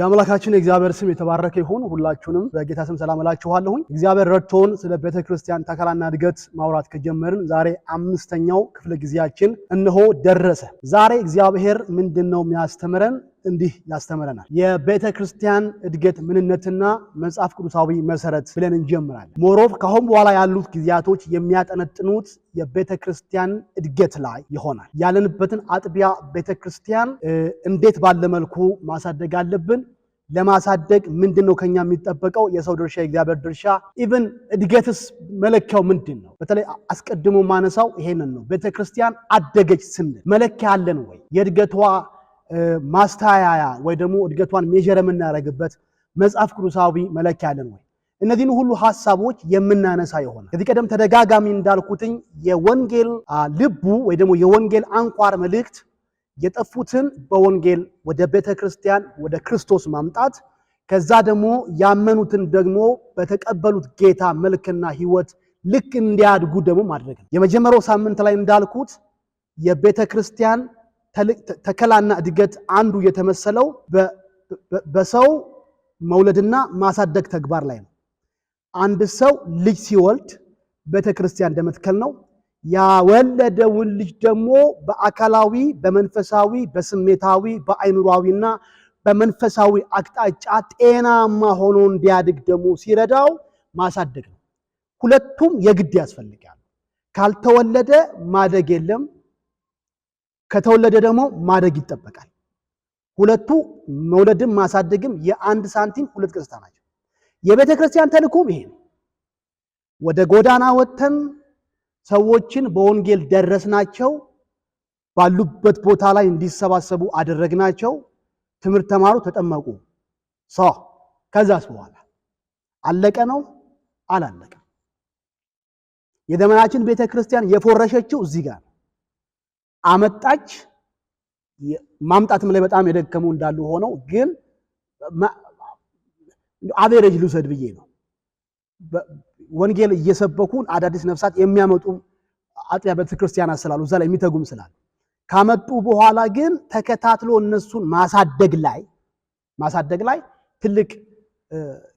የአምላካችን የእግዚአብሔር ስም የተባረከ ይሁን። ሁላችሁንም በጌታ ስም ሰላም እላችኋለሁኝ። እግዚአብሔር ረድቶን ስለ ቤተክርስቲያን ተከላና እድገት ማውራት ከጀመርን ዛሬ አምስተኛው ክፍለ ጊዜያችን እነሆ ደረሰ። ዛሬ እግዚአብሔር ምንድነው የሚያስተምረን? እንዲህ ያስተምረናል። የቤተክርስቲያን እድገት ምንነትና መጽሐፍ ቅዱሳዊ መሰረት ብለን እንጀምራለን። ሞሮፍ ካሁን በኋላ ያሉት ጊዜያቶች የሚያጠነጥኑት የቤተክርስቲያን እድገት ላይ ይሆናል። ያለንበትን አጥቢያ ቤተክርስቲያን እንዴት ባለ መልኩ ማሳደግ አለብን? ለማሳደግ ምንድነው ከኛ የሚጠበቀው? የሰው ድርሻ፣ የእግዚአብሔር ድርሻ፣ ኢቭን እድገትስ መለኪያው ምንድነው? በተለይ አስቀድሞ ማነሳው ይሄንን ነው። ቤተክርስቲያን አደገች ስንል መለኪያ አለን ወይ? የእድገቷ ማስተያያ ወይ ደግሞ እድገቷን ሜጀር የምናደርግበት መጽሐፍ ቅዱሳዊ መለኪያ አለን ወይ? እነዚህን ሁሉ ሐሳቦች የምናነሳ ይሆናል። ከዚህ ቀደም ተደጋጋሚ እንዳልኩትኝ የወንጌል ልቡ ወይ ደግሞ የወንጌል አንኳር መልእክት የጠፉትን በወንጌል ወደ ቤተክርስቲያን ወደ ክርስቶስ ማምጣት፣ ከዛ ደግሞ ያመኑትን ደግሞ በተቀበሉት ጌታ መልክና ሕይወት ልክ እንዲያድጉ ደግሞ ማድረግ ነው። የመጀመሪያው ሳምንት ላይ እንዳልኩት የቤተክርስቲያን ተከላና እድገት አንዱ የተመሰለው በሰው መውለድና ማሳደግ ተግባር ላይ ነው። አንድ ሰው ልጅ ሲወልድ ቤተክርስቲያን እንደመትከል ነው። ያወለደውን ልጅ ደግሞ በአካላዊ፣ በመንፈሳዊ፣ በስሜታዊ፣ በአይምሯዊና በመንፈሳዊ አቅጣጫ ጤናማ ሆኖ እንዲያድግ ደግሞ ሲረዳው ማሳደግ ነው። ሁለቱም የግድ ያስፈልጋል። ካልተወለደ ማደግ የለም። ከተወለደ ደግሞ ማደግ ይጠበቃል። ሁለቱ መውለድም ማሳደግም የአንድ ሳንቲም ሁለት ገጽታ ናቸው። የቤተክርስቲያን ተልእኮም ይሄ ነው። ወደ ጎዳና ወጥተን ሰዎችን በወንጌል ደረስናቸው። ባሉበት ቦታ ላይ እንዲሰባሰቡ አደረግናቸው። ትምህርት ተማሩ፣ ተጠመቁ። ከዛስ በኋላ አለቀ ነው? አላለቀም። የዘመናችን ቤተክርስቲያን የፎረሸችው እዚህ ጋር አመጣች። ማምጣትም ላይ በጣም የደከሙ እንዳሉ ሆነው ግን አቬሬጅ ልውሰድ ብዬ ነው። ወንጌል እየሰበኩን አዳዲስ ነፍሳት የሚያመጡ አጥቢያ ቤተክርስቲያናት ስላሉ እዛ ላይ የሚተጉም ስላሉ ካመጡ በኋላ ግን ተከታትሎ እነሱን ማሳደግ ላይ ትልቅ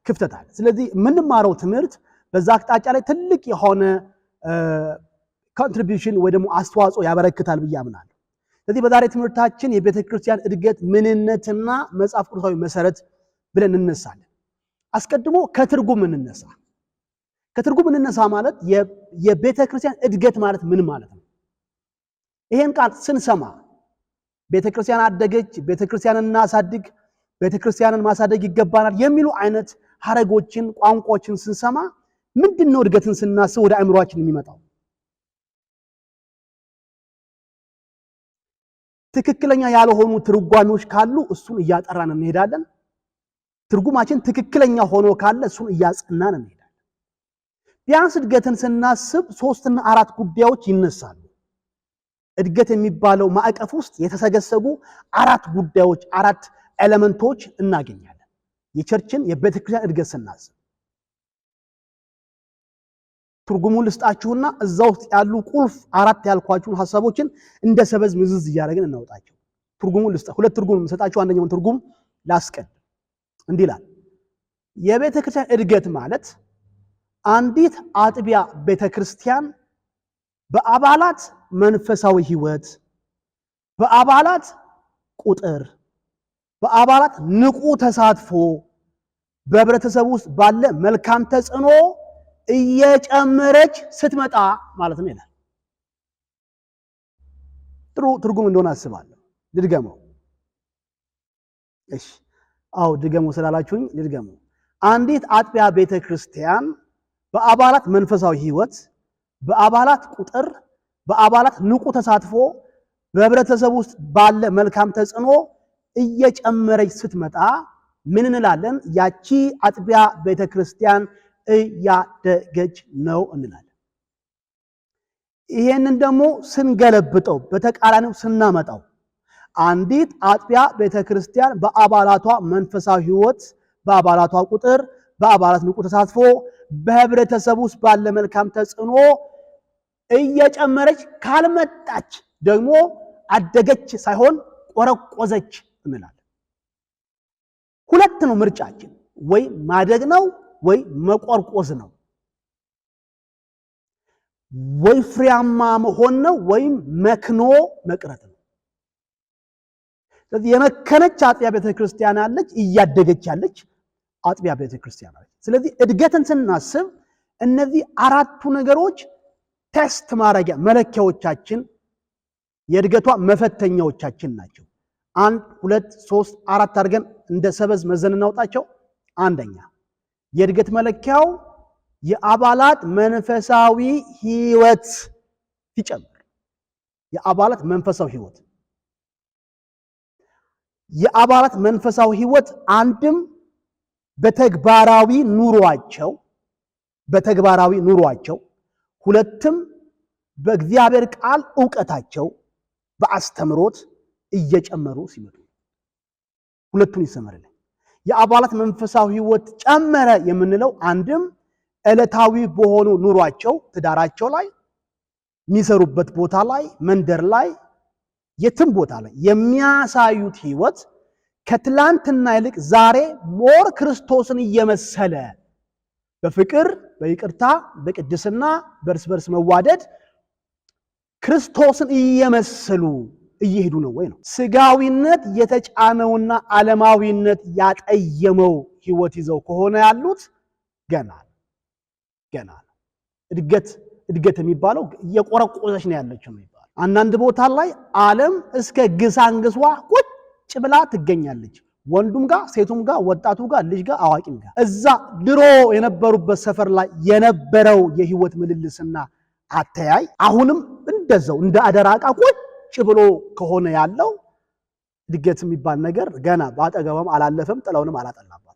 ክፍተት አለ። ስለዚህ የምንማረው ትምህርት በዛ አቅጣጫ ላይ ትልቅ የሆነ ኮንትሪቢዩሽን ወይ ደግሞ አስተዋጽኦ ያበረክታል ብዬ አምናለሁ። ስለዚህ በዛሬ ትምህርታችን የቤተክርስቲያን እድገት ምንነትና መጽሐፍ ቅዱሳዊ መሰረት ብለን እንነሳለን። አስቀድሞ ከትርጉም እንነሳ። ከትርጉም እንነሳ ማለት የቤተክርስቲያን እድገት ማለት ምን ማለት ነው? ይሄን ቃል ስንሰማ ቤተክርስቲያን አደገች፣ ቤተክርስቲያንን እናሳድግ፣ ቤተክርስቲያንን ማሳደግ ይገባናል የሚሉ አይነት ሐረጎችን፣ ቋንቋዎችን ስንሰማ ምንድነው እድገትን ስናስብ ወደ አእምሮአችን የሚመጣው? ትክክለኛ ያልሆኑ ትርጓሜዎች ካሉ እሱን እያጠራን እንሄዳለን። ትርጉማችን ትክክለኛ ሆኖ ካለ እሱን እያጸናን እንሄዳለን። ቢያንስ እድገትን ስናስብ 3 እና 4 ጉዳዮች ይነሳሉ። እድገት የሚባለው ማዕቀፍ ውስጥ የተሰገሰጉ 4 ጉዳዮች፣ 4 ኤሌመንቶች እናገኛለን። የቸርችን የቤተክርስቲያን እድገት ስናስብ ትርጉሙን ልስጣችሁና እዛ ውስጥ ያሉ ቁልፍ 4 ያልኳችሁን ሐሳቦችን እንደ ሰበዝ ምዝዝ እያደረግን እናውጣቸው። ትርጉሙን ልስጣ። 2 ትርጉም የምሰጣችሁ፣ አንደኛውን ትርጉም ላስቀድ። እንዲህ ይላል። የቤተክርስቲያን እድገት ማለት አንዲት አጥቢያ ቤተክርስቲያን በአባላት መንፈሳዊ ሕይወት፣ በአባላት ቁጥር፣ በአባላት ንቁ ተሳትፎ፣ በህብረተሰቡ ውስጥ ባለ መልካም ተጽዕኖ እየጨመረች ስትመጣ ማለት ነው ይላል። ጥሩ ትርጉም እንደሆነ አስባለሁ። ልድገመው። እሺ፣ አዎ ድገመው ስላላችሁኝ ልድገመው። አንዲት አጥቢያ ቤተክርስቲያን በአባላት መንፈሳዊ ሕይወት፣ በአባላት ቁጥር፣ በአባላት ንቁ ተሳትፎ፣ በህብረተሰቡ ውስጥ ባለ መልካም ተጽዕኖ እየጨመረች ስትመጣ ምን እንላለን? ያቺ አጥቢያ ቤተክርስቲያን እያደገች ነው እንላለን። ይሄንን ደግሞ ስንገለብጠው በተቃራኒው ስናመጣው አንዲት አጥቢያ ቤተክርስቲያን በአባላቷ መንፈሳዊ ሕይወት፣ በአባላቷ ቁጥር፣ በአባላት ንቁ ተሳትፎ፣ በህብረተሰቡ ውስጥ ባለ መልካም ተጽዕኖ እየጨመረች ካልመጣች ደግሞ አደገች ሳይሆን ቆረቆዘች እንላለን። ሁለት ነው ምርጫችን፣ ወይ ማደግ ነው ወይ መቆርቆዝ ነው፣ ወይ ፍሬያማ መሆን ነው ወይም መክኖ መቅረት ነው። ስለዚህ የመከነች አጥቢያ ቤተክርስቲያን አለች፣ እያደገች ያለች አጥቢያ ቤተክርስቲያን አለች። ስለዚህ እድገትን ስናስብ እነዚህ አራቱ ነገሮች ቴስት ማድረጊያ መለኪያዎቻችን፣ የእድገቷ መፈተኛዎቻችን ናቸው። 1 2 3 4 አድርገን እንደ ሰበዝ መዘን እናውጣቸው። አንደኛ የእድገት መለኪያው የአባላት መንፈሳዊ ህይወት ሲጨምር፣ የአባላት መንፈሳዊ ህይወት አንድም በተግባራዊ ኑሯቸው ሁለትም በእግዚአብሔር ቃል ዕውቀታቸው በአስተምሮት እየጨመሩ ሲመጡ፣ ሁለቱን ይሰመርልን። የአባላት መንፈሳዊ ህይወት ጨመረ የምንለው አንድም ዕለታዊ በሆኑ ኑሯቸው፣ ትዳራቸው ላይ፣ የሚሰሩበት ቦታ ላይ፣ መንደር ላይ፣ የትም ቦታ ላይ የሚያሳዩት ህይወት ከትላንትና ይልቅ ዛሬ ሞር ክርስቶስን እየመሰለ በፍቅር፣ በይቅርታ፣ በቅድስና፣ በእርስ በርስ መዋደድ ክርስቶስን እየመሰሉ እየሄዱ ነው ወይ ነው። ስጋዊነት የተጫነውና ዓለማዊነት ያጠየመው ህይወት ይዘው ከሆነ ያሉት ገና እድገት የሚባለው እየቆረቆዘች ነው ያለችው ነው ይባላል። አንዳንድ ቦታ ላይ ዓለም እስከ ግሳንግሷ ቁጭ ብላ ትገኛለች። ወንዱም ጋር፣ ሴቱም ጋር፣ ወጣቱ ጋር፣ ልጅ ጋር፣ አዋቂም ጋር። እዛ ድሮ የነበሩበት ሰፈር ላይ የነበረው የህይወት ምልልስና አተያይ አሁንም እንደዛው እንደ አደራ ዕቃ ቁጭ ብሎ ከሆነ ያለው እድገት የሚባል ነገር ገና ባጠገበም አላለፈም፣ ጥለውንም አላጠላባትም።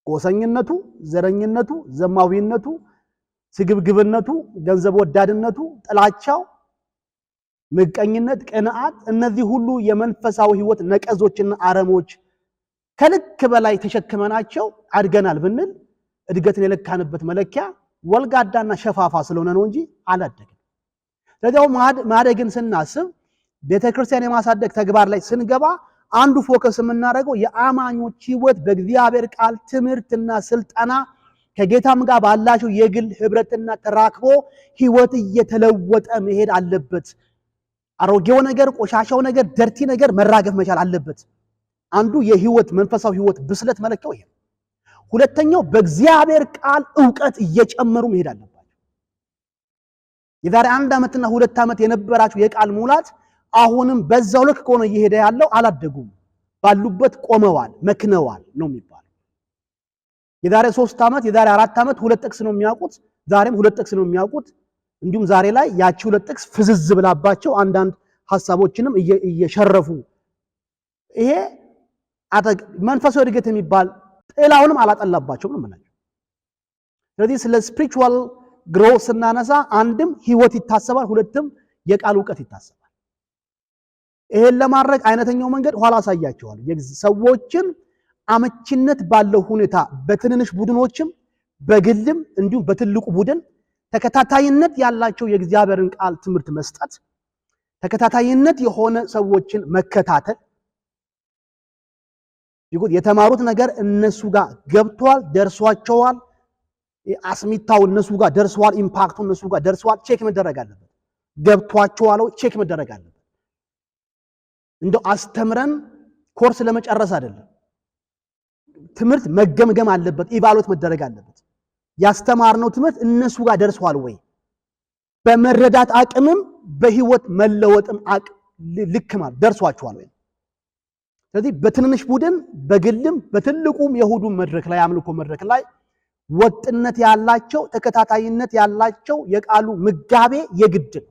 ጎሰኝነቱ፣ ዘረኝነቱ፣ ዘማዊነቱ፣ ስግብግብነቱ፣ ገንዘብ ወዳድነቱ፣ ጥላቻው፣ ምቀኝነት፣ ቅንዓት፣ እነዚህ ሁሉ የመንፈሳዊ ህይወት ነቀዞችና አረሞች ከልክ በላይ ተሸክመናቸው አድገናል ብንል እድገትን የለካንበት መለኪያ ወልጋዳና ሸፋፋ ስለሆነ ነው እንጂ አላደግም። ስለዚህ ማደግን ስናስብ ቤተክርስቲያን የማሳደግ ተግባር ላይ ስንገባ አንዱ ፎከስ የምናደርገው የአማኞች ህይወት በእግዚአብሔር ቃል ትምህርትና ስልጠና ከጌታም ጋር ባላቸው የግል ህብረትና ተራክቦ ህይወት እየተለወጠ መሄድ አለበት። አሮጌው ነገር፣ ቆሻሻው ነገር፣ ደርቲ ነገር መራገፍ መቻል አለበት። አንዱ የህይወት መንፈሳዊ ህይወት ብስለት መለኪያው ይሄ። ሁለተኛው በእግዚአብሔር ቃል ዕውቀት እየጨመሩ መሄድ አለባቸው። የዛሬ 1 ዓመትና 2 ዓመት የነበራቸው የቃል ሙላት አሁንም በዛው ልክ ከሆነ እየሄደ ያለው አላደጉም፣ ባሉበት ቆመዋል፣ መክነዋል ነው የሚባለው። የዛሬ 3 ዓመት የዛሬ 4 ዓመት 2 ጥቅስ ነው የሚያውቁት፣ ዛሬም 2 ጥቅስ ነው የሚያውቁት። እንዲሁም ዛሬ ላይ ያቺ 2 ጥቅስ ፍዝዝ ብላባቸው አንዳንድ ሐሳቦችንም እየሸረፉ ይሄ መንፈሳዊ እድገት የሚባል ጥላውንም አላጠላባቸውም ነው ማለት ነው። ስለዚህ ስለ ስፒሪቹዋል ግሮው ስናነሳ አንድም ህይወት ይታሰባል፣ ሁለትም የቃል ዕውቀት ይታሰባል። ይሄን ለማድረግ አይነተኛው መንገድ ኋላ አሳያቸዋለሁ። ሰዎችን አመቺነት ባለው ሁኔታ በትንንሽ ቡድኖችም በግልም እንዲሁም በትልቁ ቡድን ተከታታይነት ያላቸው የእግዚአብሔርን ቃል ትምህርት መስጠት፣ ተከታታይነት የሆነ ሰዎችን መከታተል። ይሁን የተማሩት ነገር እነሱ ጋር ገብቷል፣ ደርሷቸዋል። አስሚታው እነሱ ጋር ደርሷል፣ ኢምፓክቱ እነሱ ጋር ደርሷል። ቼክ መደረግ አለበት። ገብቷቸዋል፣ ቼክ መደረግ አለበት። እንደው አስተምረን ኮርስ ለመጨረስ አይደለም። ትምህርት መገምገም አለበት፣ ኢቫሉዌት መደረግ አለበት። ያስተማርነው ትምህርት እነሱ ጋር ደርሷል ወይ? በመረዳት አቅምም በህይወት መለወጥም ልክ ማለት ደርሷቸዋል ወይ? ስለዚህ በትንንሽ ቡድን በግልም በትልቁም የሁዱም መድረክ ላይ አምልኮ መድረክ ላይ ወጥነት ያላቸው ተከታታይነት ያላቸው የቃሉ ምጋቤ የግድ ነው።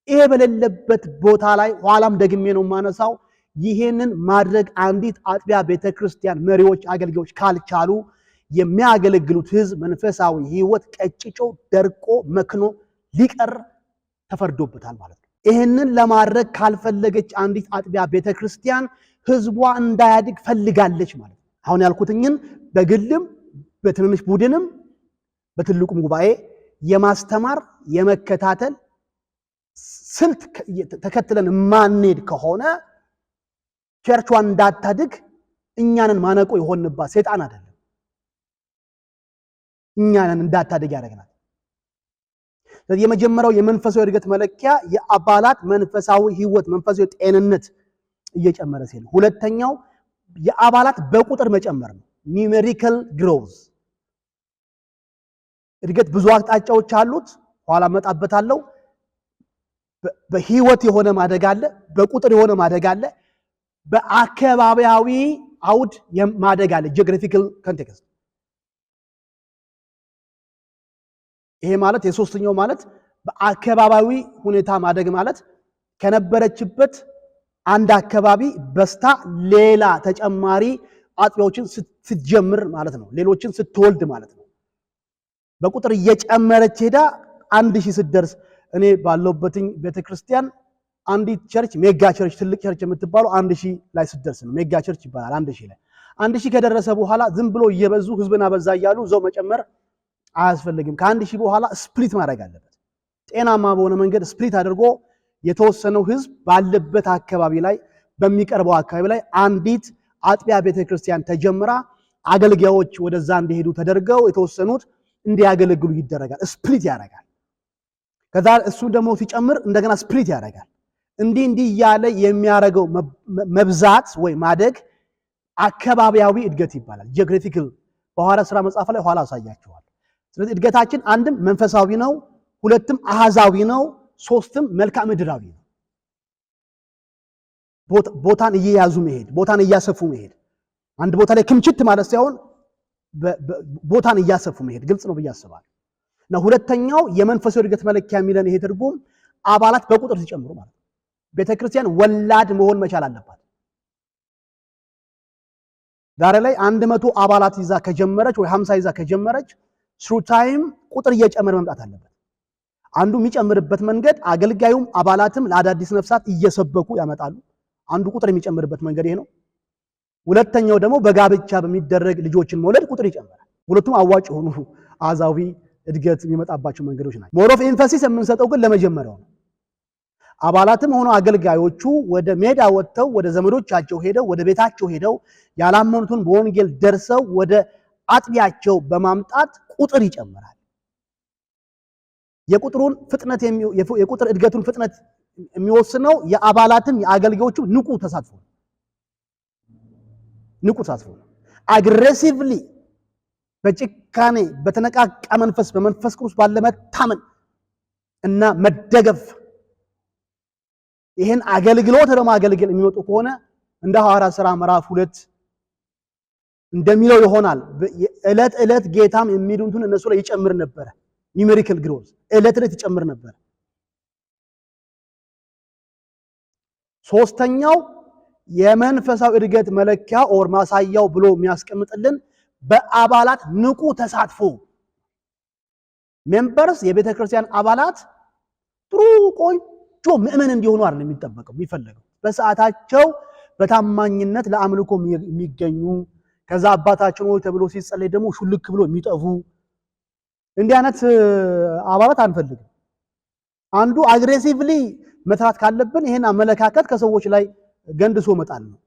ይሄ በሌለበት ቦታ ላይ ኋላም ደግሜ ነው ማነሳው፣ ይሄንን ማድረግ አንዲት አጥቢያ ቤተክርስቲያን መሪዎች፣ አገልጋዮች ካልቻሉ የሚያገለግሉት ህዝብ መንፈሳዊ ህይወት ቀጭጮ ደርቆ መክኖ ሊቀር ተፈርዶበታል ማለት ነው። ይሄንን ለማድረግ ካልፈለገች አንዲት አጥቢያ ቤተክርስቲያን ህዝቧ እንዳያድግ ፈልጋለች ማለት ነው። አሁን ያልኩትኝን በግልም በትንንሽ ቡድንም በትልቁም ጉባኤ የማስተማር የመከታተል ስልት ተከትለን ማንሄድ ከሆነ ቸርቿን እንዳታድግ እኛንን ማነቆ የሆንባት ሰይጣን አይደለም። እኛንን እንዳታደግ ያደርገናል። ስለዚህ የመጀመሪያው የመንፈሳዊ እድገት መለኪያ የአባላት መንፈሳዊ ህይወት፣ መንፈሳዊ ጤንነት እየጨመረ ሲል፣ ሁለተኛው የአባላት በቁጥር መጨመር ነው። ኒውሜሪካል ግሮዝ። እድገት ብዙ አቅጣጫዎች አሉት። ኋላ መጣበታለሁ። በህይወት የሆነ ማደግ አለ፣ በቁጥር የሆነ ማደግ አለ፣ በአካባቢያዊ አውድ ማደግ አለ፣ ጂኦግራፊካል ኮንቴክስት። ይሄ ማለት የሶስተኛው ማለት በአካባቢያዊ ሁኔታ ማደግ ማለት ከነበረችበት አንድ አካባቢ በስታ ሌላ ተጨማሪ አጥቢያዎችን ስትጀምር ማለት ነው። ሌሎችን ስትወልድ ማለት ነው። በቁጥር እየጨመረች ሄዳ 1000 ስትደርስ እኔ ባለውበትኝ ቤተክርስቲያን አንዲት ቸርች ሜጋ ቸርች ትልቅ ቸርች የምትባለው 1000 ላይ ስትደርስ ነው ሜጋ ቸርች ይባላል። 1000 ላይ 1000 ከደረሰ በኋላ ዝም ብሎ እየበዙ ህዝብና በዛ እያሉ ዘው መጨመር አያስፈልግም። ከ1000 በኋላ ስፕሊት ማድረግ አለበት። ጤናማ በሆነ መንገድ ስፕሊት አድርጎ የተወሰነው ህዝብ ባለበት አካባቢ ላይ በሚቀርበው አካባቢ ላይ አንዲት አጥቢያ ቤተክርስቲያን ተጀምራ አገልጋዮች ወደዛ እንዲሄዱ ተደርገው የተወሰኑት እንዲያገለግሉ ይደረጋል። ስፕሊት ያደርጋል። ከዛ እሱ ደግሞ ሲጨምር እንደገና ስፕሊት ያደርጋል። እንዲህ እያለ የሚያደርገው መብዛት ወይ ማደግ አካባቢያዊ እድገት ይባላል። ጂኦግራፊካል በሐዋርያት ሥራ መጽሐፍ ላይ ኋላ አሳያችኋል። ስለዚህ እድገታችን አንድም መንፈሳዊ ነው፣ ሁለትም አሃዛዊ ነው፣ ሶስትም መልክዓ ምድራዊ ነው። ቦታን እየያዙ መሄድ፣ ቦታን እያሰፉ መሄድ፣ አንድ ቦታ ላይ ክምችት ማለት ሳይሆን ቦታን እያሰፉ መሄድ ግልጽ ነው ብዬ አስባለሁ። እና ሁለተኛው የመንፈሳዊ እድገት መለኪያ የሚለን ይሄ ትርጉም አባላት በቁጥር ሲጨምሩ ማለት ነው። ቤተክርስቲያን ወላድ መሆን መቻል አለባት። ዛሬ ላይ 100 አባላት ይዛ ከጀመረች ወይ 50 ይዛ ከጀመረች ስሩ ታይም ቁጥር እየጨመረ መምጣት አለበት። አንዱ የሚጨምርበት መንገድ አገልጋዩም አባላትም ለአዳዲስ ነፍሳት እየሰበኩ ያመጣሉ። አንዱ ቁጥር የሚጨምርበት መንገድ ይሄ ነው። ሁለተኛው ደግሞ በጋብቻ በሚደረግ ልጆችን መውለድ ቁጥር ይጨምራል። ሁለቱም አዋጭ የሆኑ አዛዊ እድገት የሚመጣባቸው መንገዶች ናቸው። ሞር ኦፍ ኤምፋሲስ የምንሰጠው ግን ለመጀመሪያው ነው። አባላትም ሆኖ አገልጋዮቹ ወደ ሜዳ ወጥተው ወደ ዘመዶቻቸው ሄደው ወደ ቤታቸው ሄደው ያላመኑትን በወንጌል ደርሰው ወደ አጥቢያቸው በማምጣት ቁጥር ይጨምራል። የቁጥሩን ፍጥነት የቁጥር እድገቱን ፍጥነት የሚወስነው የአባላትም የአገልጋዮቹ ንቁ ተሳትፎ ነው። አግሬሲቭሊ በጭካኔ በተነቃቃ መንፈስ በመንፈስ ቅዱስ ባለመታመን እና መደገፍ ይሄን አገልግሎት ለማገልገል የሚወጡ ከሆነ እንደ ሐዋርያት ሥራ ምዕራፍ 2 እንደሚለው ይሆናል። ዕለት ጌታም የሚሉትን እነሱ ላይ ይጨምር ነበር። ኒውሜሪካል ግሮዝ ዕለት ይጨምር ነበር። ሶስተኛው የመንፈሳዊ እድገት መለኪያ ኦር ማሳያው ብሎ የሚያስቀምጥልን በአባላት ንቁ ተሳትፎ ሜምበርስ የቤተክርስቲያን አባላት ጥሩ ቆንጆ ምእመን እንዲሆኑ አይደለም የሚጠበቀው የሚፈለገው በሰዓታቸው በታማኝነት ለአምልኮ የሚገኙ ከዛ አባታችን ሆይ ተብሎ ሲጸለይ ደግሞ ሹልክ ብሎ የሚጠፉ እንዲህ አይነት አባላት አንፈልግም። አንዱ አግሬሲቭሊ መስራት ካለብን ይሄን አመለካከት ከሰዎች ላይ ገንድሶ መጣል ነው።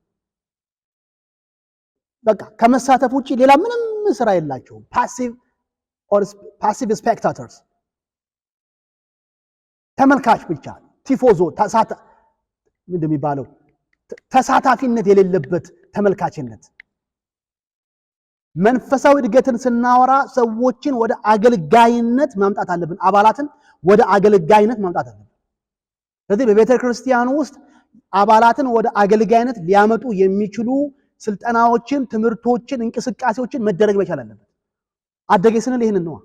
በቃ ከመሳተፍ ውጪ ሌላ ምንም ስራ የላቸውም። ፓሲቭ ስፔክታተርስ ተመልካች ብቻ ቲፎዞ ምንድን የሚባለው ተሳታፊነት የሌለበት ተመልካችነት። መንፈሳዊ እድገትን ስናወራ ሰዎችን ወደ አገልጋይነት ማምጣት አለብን። አባላትን ወደ አገልጋይነት ማምጣት አለብን። ስለዚህ በቤተ ክርስቲያን ውስጥ አባላትን ወደ አገልጋይነት ሊያመጡ የሚችሉ ስልጠናዎችን፣ ትምህርቶችን፣ እንቅስቃሴዎችን መደረግ መቻል አለበት። አደገ ስንል ይሄንን ነው።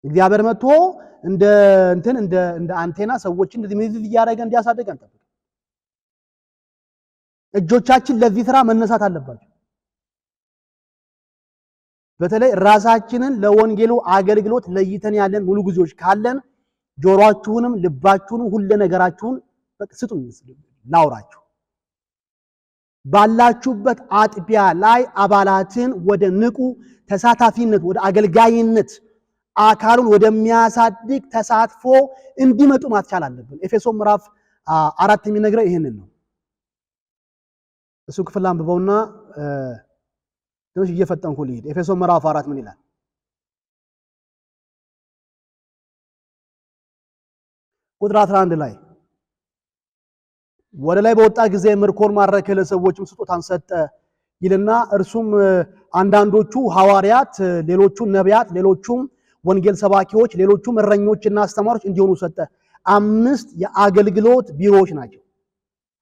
እግዚአብሔር መጥቶ እንደ አንቴና ሰዎችን እንደዚህ እያደረገ እንዲያሳድግ አንጠብቅ። እጆቻችን ለዚህ ስራ መነሳት አለባቸው። በተለይ ራሳችንን ለወንጌሉ አገልግሎት ለይተን ያለን ሙሉ ጊዜዎች ካለን ጆሮአችሁንም ልባችሁንም ሁሉ ነገራችሁን ስጡኝ ላውራችሁ። ባላችሁበት አጥቢያ ላይ አባላትን ወደ ንቁ ተሳታፊነት ወደ አገልጋይነት አካሉን ወደሚያሳድግ ተሳትፎ እንዲመጡ ማስቻል አለብን። ኤፌሶን ምዕራፍ 4 የሚነግረው ይሄንን ነው። እሱ ክፍል አንብበውና ትንሽ እየፈጠንኩ ልሂድ። ኤፌሶን ምዕራፍ 4 ምን ይላል? ቁጥር 11 ላይ ወደ ላይ በወጣ ጊዜ ምርኮን ማረከ፣ ለሰዎችም ስጦታን ሰጠ ይልና እርሱም አንዳንዶቹ ሐዋርያት፣ ሌሎቹ ነቢያት፣ ሌሎቹም ወንጌል ሰባኪዎች፣ ሌሎቹም እረኞችና አስተማሪዎች እንዲሆኑ ሰጠ። 5 የአገልግሎት ቢሮዎች ናቸው።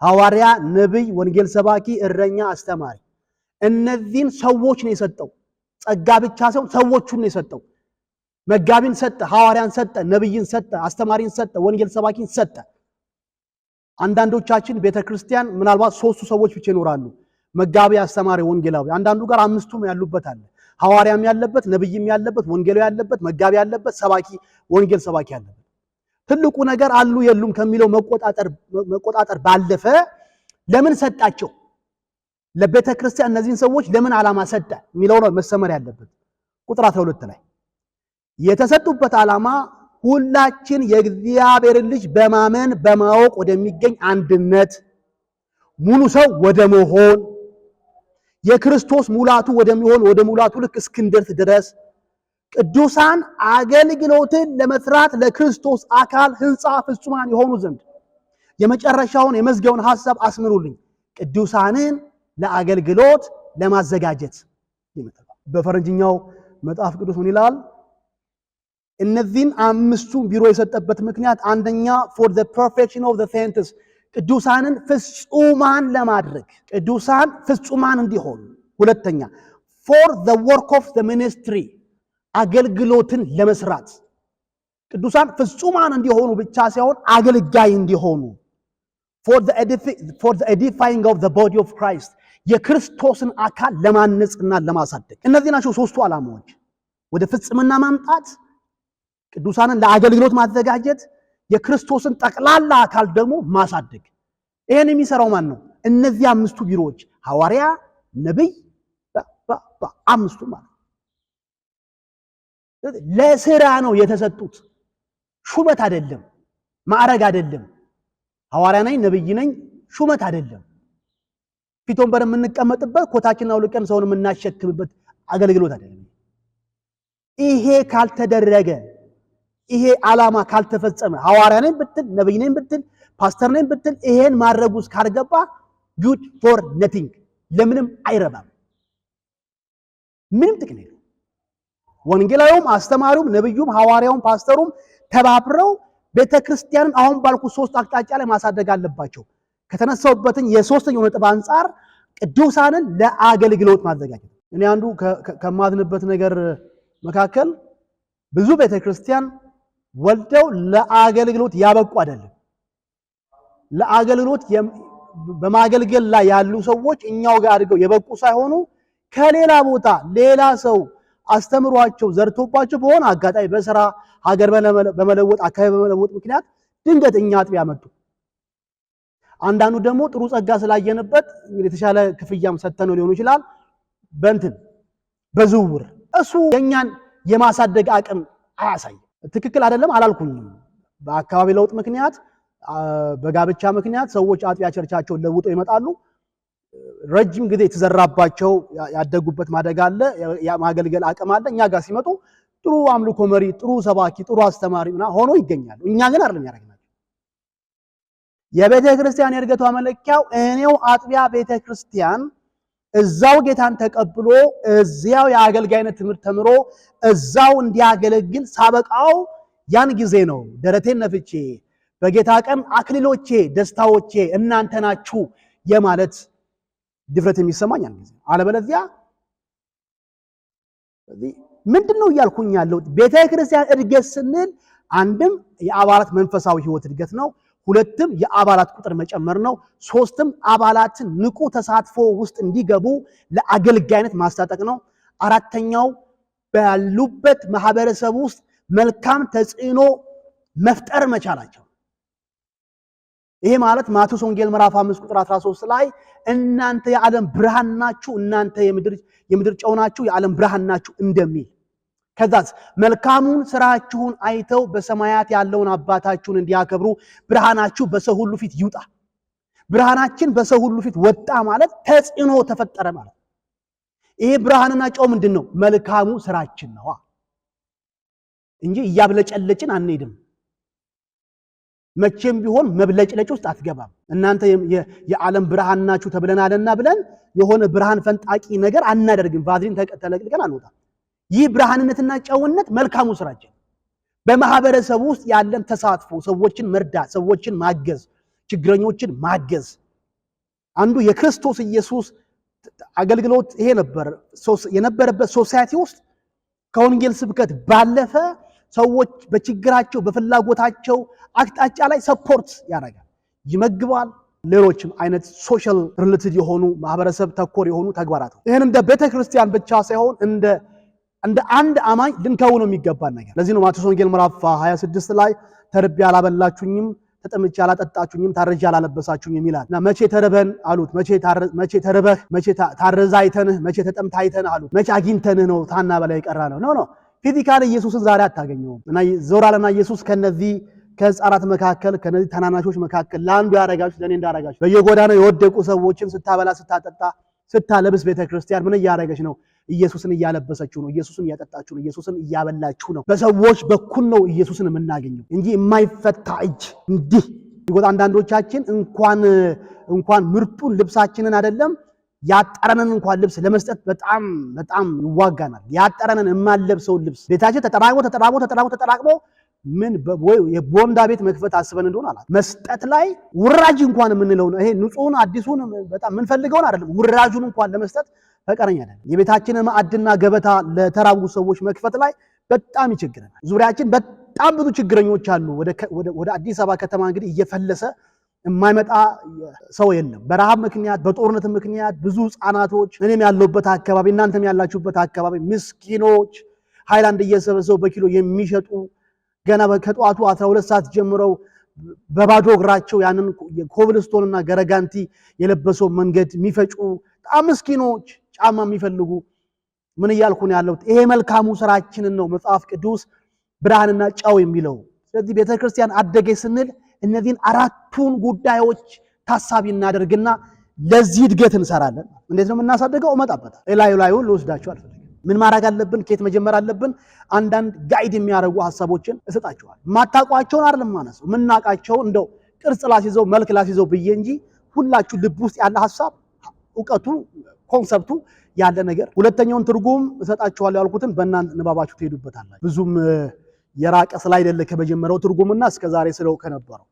ሐዋርያ፣ ነብይ፣ ወንጌል ሰባኪ፣ እረኛ፣ አስተማሪ። እነዚህን ሰዎች ነው የሰጠው። ጸጋ ብቻ ሳይሆን ሰዎቹን ነው የሰጠው። መጋቢን ሰጠ፣ ሐዋርያን ሰጠ፣ ነብይን ሰጠ፣ አስተማሪን ሰጠ፣ ወንጌል ሰባኪን ሰጠ። አንዳንዶቻችን ቤተክርስቲያን ምናልባት 3 ሰዎች ብቻ ይኖራሉ። መጋቢ፣ አስተማሪ፣ ወንጌላዊ። አንዳንዱ ጋር 5ቱም ያሉበት አለ። ሐዋርያም ያለበት፣ ነብይም ያለበት፣ ወንጌላዊ ያለበት፣ መጋቢ ያለበት፣ ሰባኪ፣ ወንጌል ሰባኪ ያለበት። ትልቁ ነገር አሉ የሉም ከሚለው መቆጣጠር ባለፈ ለምን ሰጣቸው? ለቤተክርስቲያን እነዚህን ሰዎች ለምን ዓላማ ሰጠ የሚለው ነው መሰመር ያለበት። ቁጥር 12 ላይ የተሰጡበት ዓላማ ሁላችን የእግዚአብሔርን ልጅ በማመን በማወቅ ወደሚገኝ አንድነት ሙሉ ሰው ወደ መሆን የክርስቶስ ሙላቱ ወደሚሆን ወደ ሙላቱ ልክ እስክንደርስ ድረስ ቅዱሳን አገልግሎትን ለመስራት ለክርስቶስ አካል ሕንፃ ፍጹማን የሆኑ ዘንድ የመጨረሻውን የመዝጊያውን ሐሳብ አስምሩልኝ። ቅዱሳንን ለአገልግሎት ለማዘጋጀት ይመጣል። በፈረንጅኛው መጽሐፍ ቅዱስ ምን ይላል? እነዚህን 5ቱን ቢሮ የሰጠበት ምክንያት አንደኛ for the perfection of the saints ቅዱሳንን ፍጹማን ለማድረግ ቅዱሳን ፍጹማን እንዲሆኑ፣ ሁለተኛ for the work of the ministry አገልግሎትን ለመስራት ቅዱሳን ፍጹማን እንዲሆኑ ብቻ ሳይሆን አገልጋይ እንዲሆኑ for the edifying of the body of Christ የክርስቶስን አካል ለማነጽና ለማሳደግ። እነዚህ ናቸው 3ቱ ዓላማዎች። ወደ ፍጽምና ማምጣት፣ ቅዱሳንን ለአገልግሎት ማዘጋጀት፣ የክርስቶስን ጠቅላላ አካል ደግሞ ማሳደግ። ይሄን የሚሰራው ማን ነው? እነዚህ 5ቱ ቢሮዎች ሐዋርያ፣ ነብይ፣ 5ቱ ማለት ለስራ ነው የተሰጡት። ሹመት አይደለም፣ ማዕረግ አይደለም። ሐዋርያ ነኝ፣ ነብይ ነኝ ሹመት አይደለም። ፊት ወንበር የምንቀመጥበት ኮታችንን አውልቀን ሰውን የምናሸክምበት አገልግሎት አይደለም። ይሄ ካልተደረገ ይሄ ዓላማ ካልተፈጸመ ሐዋርያ ነኝ ብትል፣ ነብይ ነኝ ብትል፣ ፓስተር ነኝ ብትል ይሄን ማድረግ ውስጥ ካልገባ good for nothing ለምንም አይረባም። ምንም ጥቅም የለውም። ወንጌላዊውም፣ አስተማሪውም፣ ነብዩም፣ ሐዋርያውም፣ ፓስተሩም ተባብረው ቤተክርስቲያንን አሁን ባልኩ 3 አቅጣጫ ላይ ማሳደግ አለባቸው። ከተነሳውበትን የ3ኛው ነጥብ አንፃር ቅዱሳንን ለአገልግሎት ማዘጋጀት። እኔ አንዱ ከማዝንበት ነገር መካከል ብዙ ቤተክርስቲያን ወልደው ለአገልግሎት ያበቁ አይደለም። ለአገልግሎት በማገልገል ላይ ያሉ ሰዎች እኛው ጋር አድርገው የበቁ ሳይሆኑ ከሌላ ቦታ ሌላ ሰው አስተምሯቸው ዘርቶባቸው በሆነ አጋጣሚ በስራ ሀገር በመለወጥ አካባቢ በመለወጥ ምክንያት ድንገት እኛ አጥቢያ መጡ። አንዳንዱ ደግሞ ጥሩ ጸጋ ስላየነበት እንግዲህ የተሻለ ክፍያም ሰተነው ሊሆን ይችላል በዝውውር እሱ የኛን የማሳደግ አቅም አያሳይም። ትክክል አይደለም አላልኩኝም። በአካባቢ ለውጥ ምክንያት በጋብቻ ምክንያት ሰዎች አጥቢያ ቸርቻቸውን ለውጠው ይመጣሉ። ረጅም ጊዜ የተዘራባቸው ያደጉበት ማደግ አለ፣ ማገልገል አቅም አለ። እኛ ጋር ሲመጡ ጥሩ አምልኮ መሪ፣ ጥሩ ሰባኪ፣ ጥሩ አስተማሪ ሆኖ ይገኛሉ። እኛ ግን አይደለም ያደረግናቸው። የቤተ ክርስቲያን የእድገቷ መለኪያው እኔው አጥቢያ ቤተ ክርስቲያን እዛው ጌታን ተቀብሎ እዚያው የአገልጋይነት ትምህርት ተምሮ እዛው እንዲያገለግል ሳበቃው ያን ጊዜ ነው ደረቴን ነፍቼ በጌታ ቀን አክሊሎቼ ደስታዎቼ እናንተ ናችሁ የማለት ድፍረት የሚሰማኝ ያን ጊዜ። አለበለዚያ ምንድነው እያልኩኝ ያለው? ቤተ ክርስቲያን እድገት ስንል አንድም የአባላት መንፈሳዊ ህይወት እድገት ነው፣ ሁለትም የአባላት ቁጥር መጨመር ነው፣ ሶስትም አባላትን ንቁ ተሳትፎ ውስጥ እንዲገቡ ለአገልጋይነት ማስታጠቅ ነው፣ አራተኛው ባሉበት ማህበረሰብ ውስጥ መልካም ተጽዕኖ መፍጠር መቻላቸው። ይሄ ማለት ማቴዎስ ወንጌል ምዕራፍ 5 ቁጥር 13 ላይ እናንተ የዓለም ብርሃን ናችሁ፣ እናንተ የምድር ጨው ናችሁ፣ የዓለም ብርሃን ናችሁ እንደሚል። ከዛስ መልካሙን ስራችሁን አይተው በሰማያት ያለውን አባታችሁን እንዲያከብሩ ብርሃናችሁ በሰው ሁሉ ፊት ይውጣ። ብርሃናችን በሰው ሁሉ ፊት ወጣ ማለት ተጽዕኖ ተፈጠረ ማለት። ይሄ ብርሃንና ጨው ምንድነው? መልካሙ ስራችን ነው እንጂ እያብለጨለጭን አንሄድም። መቼም ቢሆን መብለጭለጭ ውስጥ አትገባም። እናንተ የዓለም ብርሃን ናችሁ ተብለናልና ብለን የሆነ ብርሃን ፈንጣቂ ነገር አናደርግም። ቫዝሊን ተለቅልቀን አንወጣም። ይህ ብርሃንነትና ጨውነት መልካሙ ስራችን፣ በማህበረሰቡ ውስጥ ያለን ተሳትፎ፣ ሰዎችን መርዳት፣ ሰዎችን ማገዝ፣ ችግረኞችን ማገዝ አንዱ የክርስቶስ ኢየሱስ አገልግሎት ይሄ ነበር። የነበረበት ሶሳይቲ ውስጥ ከወንጌል ስብከት ባለፈ ሰዎች በችግራቸው በፍላጎታቸው አቅጣጫ ላይ ሰፖርት ያደርጋል፣ ይመግባል። ሌሎችም አይነት ሶሻል ሪሌትድ የሆኑ ማህበረሰብ ተኮር የሆኑ ተግባራት። ይሄን እንደ ቤተክርስቲያን ብቻ ሳይሆን እንደ አንድ አማኝ ልንከውነው የሚገባን ነገር። ለዚህ ነው ማቴዎስ ወንጌል ምዕራፍ 26 ላይ ተርቤ አላበላችሁኝም፣ ተጠምቼ አላጠጣችሁኝም፣ ታርዤ አላለበሳችሁኝም ይላል። እና መቼ ተርበን አሉት፣ መቼ ተርበህ፣ መቼ ታርዘህ አይተንህ፣ መቼ ተጠምተህ አይተንህ አሉት። መቼ አግኝተንህ ነው ታና በላይ ቀራ ነው? ኖ ፊዚካሊ ኢየሱስን ዛሬ አታገኘውም። እና ዞራለና ኢየሱስ ከነዚህ ከሕፃናት መካከል ከነዚህ ተናናሾች መካከል ለአንዱ ያረጋችሁ ለኔ እንዳረጋችሁ። በየጎዳናው የወደቁ ሰዎችን ስታበላ፣ ስታጠጣ፣ ስታለብስ ቤተክርስቲያን ምን እያረገች ነው? ኢየሱስን እያለበሰችው ነው። ኢየሱስን እያጠጣችሁ ነው። ኢየሱስን እያበላችሁ ነው። በሰዎች በኩል ነው ኢየሱስን የምናገኘው እንጂ የማይፈታ እጅ እንዲህ ይጎዳ። አንዳንዶቻችን እንኳን ምርጡን ልብሳችንን አይደለም ያጠረንን እንኳን ልብስ ለመስጠት በጣም ይዋጋናል። ያጠረንን የማንለብሰውን ልብስ ቤታችን ተጠራቅሞ ምን ወይ የቦንዳ ቤት መክፈት አስበን እንደሆነ አላት መስጠት ላይ ውራጅ እንኳን የምንለው ነው። ይሄ ንጹህን አዲሱን በጣም ምን ፈልገውን አይደለም፣ ውራጁን እንኳን ለመስጠት ፈቃደኛ አይደለም። የቤታችንን ማዕድና ገበታ ለተራቡ ሰዎች መክፈት ላይ በጣም ይቸግረናል። ዙሪያችን በጣም ብዙ ችግረኞች አሉ። ወደ አዲስ አበባ ከተማ እንግዲህ እየፈለሰ የማይመጣ ሰው የለም። በረሃብ ምክንያት፣ በጦርነት ምክንያት ብዙ ህፃናቶች፣ እኔም ያለሁበት አካባቢ እናንተም ያላችሁበት አካባቢ ምስኪኖች ሃይላንድ እየሰበሰቡ በኪሎ የሚሸጡ ገና ከጠዋቱ 12 ሰዓት ጀምረው በባዶ እግራቸው ያንን ኮብልስቶንና ገረጋንቲ የለበሰው መንገድ የሚፈጩ በጣም ምስኪኖች፣ ጫማ የሚፈልጉ ምን እያልኩ ነው ያለሁት? ይሄ መልካሙ ስራችንን ነው መጽሐፍ ቅዱስ ብርሃንና ጨው የሚለው። ስለዚህ ቤተክርስቲያን አደገች ስንል እነዚህን አራቱን ጉዳዮች ታሳቢ እናደርግና ለዚህ እድገት እንሰራለን። እንዴት ነው የምናሳድገው? እመጣበታል። ላዩን ልወስዳችሁ አልፈልግም። ምን ማድረግ አለብን? ከየት መጀመር አለብን? አንዳንድ ጋይድ የሚያደርጉ ሐሳቦችን እሰጣችኋል። ማታቋቸውን አይደለም ማነሳው፣ ምናቃቸው እንደው ቅርጽ ላስይዘው መልክ ላስይዘው ብዬ እንጂ ሁላችሁ ልብ ውስጥ ያለ ሐሳብ ዕውቀቱ ኮንሰፕቱ ያለ ነገር። ሁለተኛውን ትርጉም እሰጣችኋለሁ ያልኩትን በእናንተ ንባባችሁ ትሄዱበታላችሁ። ብዙም የራቀ ስላይደለ ከመጀመሪያው ትርጉምና እስከዛሬ ስለው ከነበረው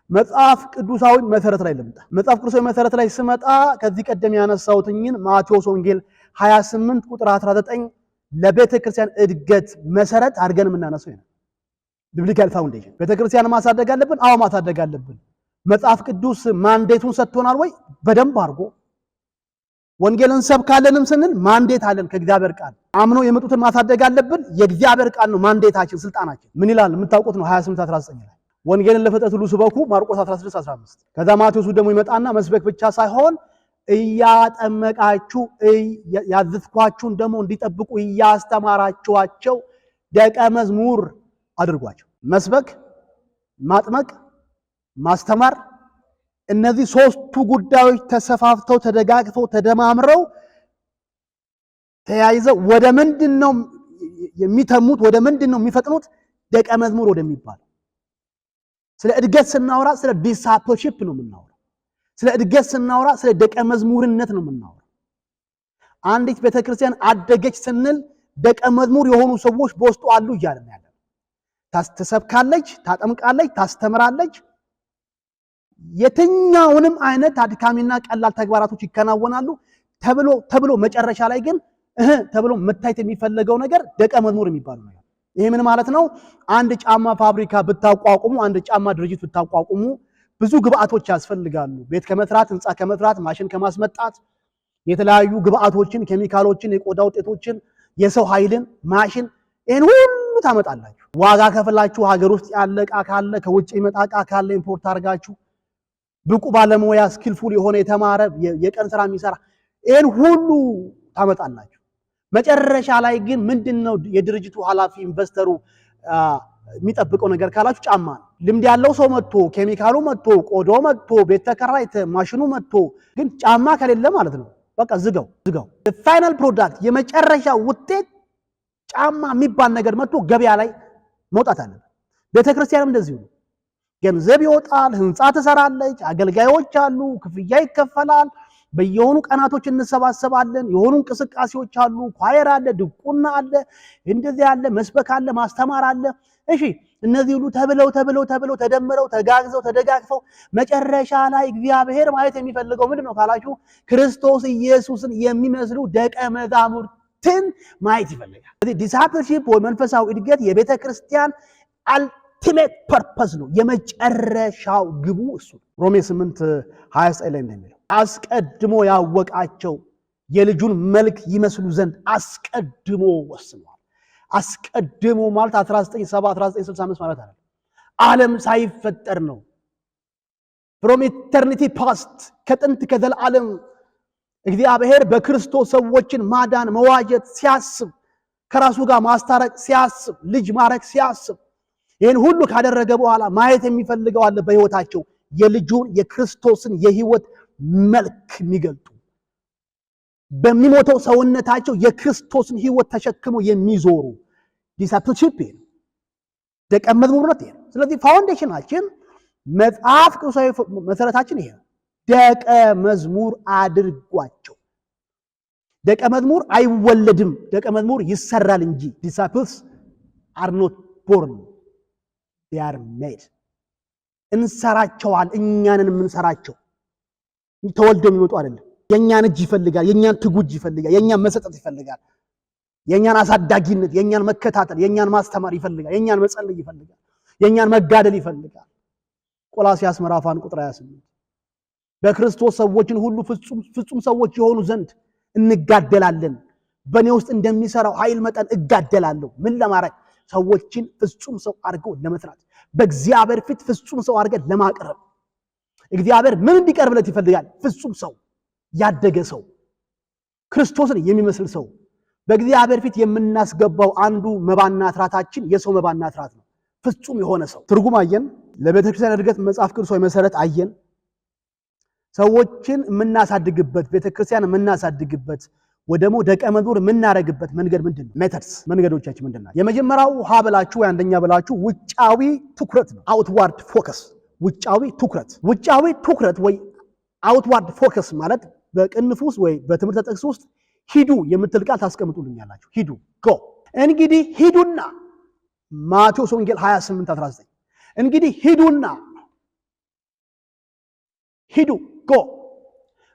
መጽሐፍ ቅዱሳዊ መሰረት ላይ ልምጣ። መጽሐፍ ቅዱሳዊ መሰረት ላይ ስመጣ ከዚህ ቀደም ያነሳሁትኝን ማቴዎስ ወንጌል 28 ቁጥር 19 ለቤተ ክርስቲያን እድገት መሰረት አድርገን የምናነሳው ይሄን ቢብሊካል ፋውንዴሽን። ቤተ ክርስቲያን ማሳደግ አለብን። አዎ ማሳደግ አለብን። መጽሐፍ ቅዱስ ማንዴቱን ሰጥቶናል ወይ? በደንብ አድርጎ። ወንጌልን ሰብካለንም ስንል ማንዴት አለን ከእግዚአብሔር ቃል። አምኖ የመጡትን ማሳደግ አለብን። የእግዚአብሔር ቃል ነው ማንዴታችን፣ ስልጣናችን። ምን ይላል የምታውቁት ነው። 28:19 ላይ ወንጌልን ለፍጥረት ሁሉ ስበኩ፣ ማርቆስ 16:15። ከዛ ማቴዎስ ደግሞ ይመጣና መስበክ ብቻ ሳይሆን እያጠመቃችሁ ያዘዝኳችሁን ደግሞ እንዲጠብቁ እያስተማራችኋቸው ደቀ መዝሙር አድርጓቸው። መስበክ፣ ማጥመቅ፣ ማስተማር፣ እነዚህ ሶስቱ ጉዳዮች ተሰፋፍተው ተደጋግፈው ተደማምረው ተያይዘው ወደ ምንድነው የሚተሙት? ወደ ምንድነው የሚፈጥኑት? ደቀ መዝሙር ወደሚባል። ስለ እድገት ስናወራ ስለ ዲሳይፕልሺፕ ነው የምናወራው። ስለ እድገት ስናወራ ስለ ደቀ መዝሙርነት ነው የምናወራው። አንዲት ቤተክርስቲያን አደገች ስንል ደቀ መዝሙር የሆኑ ሰዎች በውስጡ አሉ እያልን ያለ። ታስተሰብካለች፣ ታጠምቃለች፣ ታስተምራለች። የትኛውንም አይነት አድካሚና ቀላል ተግባራቶች ይከናወናሉ ተብሎ መጨረሻ ላይ ግን ተብሎ መታየት የሚፈለገው ነገር ደቀ መዝሙር የሚባለው ነገር። ይሄ ምን ማለት ነው? አንድ ጫማ ፋብሪካ ብታቋቁሙ፣ አንድ ጫማ ድርጅት ብታቋቁሙ ብዙ ግብአቶች ያስፈልጋሉ። ቤት ከመስራት፣ ህንፃ ከመስራት፣ ማሽን ከማስመጣት፣ የተለያዩ ግብአቶችን፣ ኬሚካሎችን፣ የቆዳ ውጤቶችን፣ የሰው ኃይልን፣ ማሽን፣ ይሄን ሁሉ ታመጣላችሁ። ዋጋ ከፍላችሁ ሀገር ውስጥ ያለ ዕቃ ካለ፣ ከውጭ የመጣ ዕቃ ካለ ኢምፖርት አድርጋችሁ ብቁ ባለሙያ ስኪልፉል የሆነ የተማረ የቀን ስራ የሚሰራ ይሄን ሁሉ ታመጣላችሁ። መጨረሻ ላይ ግን ምንድነው የድርጅቱ ኃላፊ ኢንቨስተሩ የሚጠብቀው ነገር ካላችሁ ጫማ ነው። ልምድ ያለው ሰው መጥቶ ኬሚካሉ መጥቶ ቆዳው መጥቶ ቤት ተከራይተ ማሽኑ መጥቶ ግን ጫማ ከሌለ ማለት ነው በቃ ዝጋው። ፋይናል ፕሮዳክት የመጨረሻ ውጤት ጫማ የሚባል ነገር መጥቶ ገበያ ላይ መውጣት አለ። ቤተክርስቲያንም እንደዚሁ ነው። ገንዘብ ይወጣል፣ ህንጻ ተሰራለች፣ አገልጋዮች አሉ፣ ክፍያ ይከፈላል፣ በየሆኑ ቀናቶች እንሰባሰባለን፣ የሆኑ እንቅስቃሴዎች አሉ፣ ኳየር አለ፣ ድቁና አለ፣ እንደዚህ አለ፣ መስበክ አለ፣ ማስተማር አለ። እሺ እነዚህ ሁሉ ተብለው ተደምረው ተጋግዘው ተደጋግፈው መጨረሻ ላይ እግዚአብሔር ማየት የሚፈልገው ምንድነው ካላችሁ ክርስቶስ ኢየሱስን የሚመስሉ ደቀ መዛሙርትን ማየት ይፈልጋል። ስለዚህ ዲሳይፕልሺፕ ወይ መንፈሳዊ እድገት የቤተ ክርስቲያን አልቲሜት ፐርፐስ ነው። የመጨረሻው ግቡ እሱ። ሮሜ 8:29 ላይ እንደሚለው አስቀድሞ ያወቃቸው የልጁን መልክ ይመስሉ ዘንድ አስቀድሞ ወስኗል። አስቀድሞ ማለት 1970 1965 ማለት አይደለም። ዓለም ሳይፈጠር ነው። from eternity past ከጥንት ከዘላለም እግዚአብሔር በክርስቶስ ሰዎችን ማዳን መዋጀት ሲያስብ ከራሱ ጋር ማስታረቅ ሲያስብ ልጅ ማረክ ሲያስብ ይሄን ሁሉ ካደረገ በኋላ ማየት የሚፈልገው አለ በህይወታቸው የልጁን የክርስቶስን የህይወት መልክ የሚገልጡ በሚሞተው ሰውነታቸው የክርስቶስን ህይወት ተሸክመው የሚዞሩ ዲሳይፕልሺፕ ደቀ መዝሙርነት ይሄ። ስለዚህ ፋውንዴሽናችን መጽሐፍ ቅዱሳዊ መሰረታችን ይሄ። ደቀ መዝሙር አድርጓቸው። ደቀ መዝሙር አይወለድም፣ ደቀ መዝሙር ይሰራል እንጂ disciples are not born, they are made። እንሰራቸዋል፣ እኛንን የምንሰራቸው ተወልደው የሚመጡ አይደለም። የኛን እጅ ይፈልጋል፣ የኛን ትጉጅ ይፈልጋል፣ የኛን መሰጠት ይፈልጋል፣ የኛን አሳዳጊነት፣ የኛን መከታተል፣ የኛን ማስተማር ይፈልጋል፣ የኛን መጸለይ ይፈልጋል፣ የኛን መጋደል ይፈልጋል። ቆላስይስ ምዕራፍ 1 ቁጥር 28 በክርስቶስ ሰዎችን ሁሉ ፍጹም ሰዎች የሆኑ ዘንድ እንጋደላለን። በእኔ ውስጥ እንደሚሰራው ኃይል መጠን እጋደላለሁ። ምን ለማድረግ? ሰዎችን ፍጹም ሰው አድርገው ለመስራት፣ በእግዚአብሔር ፊት ፍጹም ሰው አድርገው ለማቅረብ። እግዚአብሔር ምን እንዲቀርብለት ይፈልጋል? ፍጹም ሰው፣ ያደገ ሰው፣ ክርስቶስን የሚመስል ሰው። በእግዚአብሔር ፊት የምናስገባው አንዱ መባና አስራታችን የሰው መባና አስራት ነው። ፍጹም የሆነ ሰው ትርጉም አየን። ለቤተክርስቲያን እድገት መጽሐፍ ቅዱሳዊ መሰረት አየን። ሰዎችን የምናሳድግበት ቤተክርስቲያን የምናሳድግበት ወደሞ ደቀ መዝሙር የምናረግበት መንገድ ምንድነው? ሜተድስ መንገዶቻችን ምንድነው? የመጀመሪያው ሀ ብላችሁ አንደኛ ብላችሁ ውጫዊ ትኩረት ነው። አውትዋርድ ፎከስ። ውጫዊ ትኩረት ወይ አውትዋርድ ፎከስ ማለት በቅንፍ ውስጥ ወይ በትምህርት ጥቅስ ውስጥ ሂዱ የምትል ቃል ታስቀምጡልኛላችሁ። ሂዱ ጎ። እንግዲህ ሂዱና ማቴዎስ ወንጌል 28:19 እንግዲህ ሂዱና ሂዱ ጎ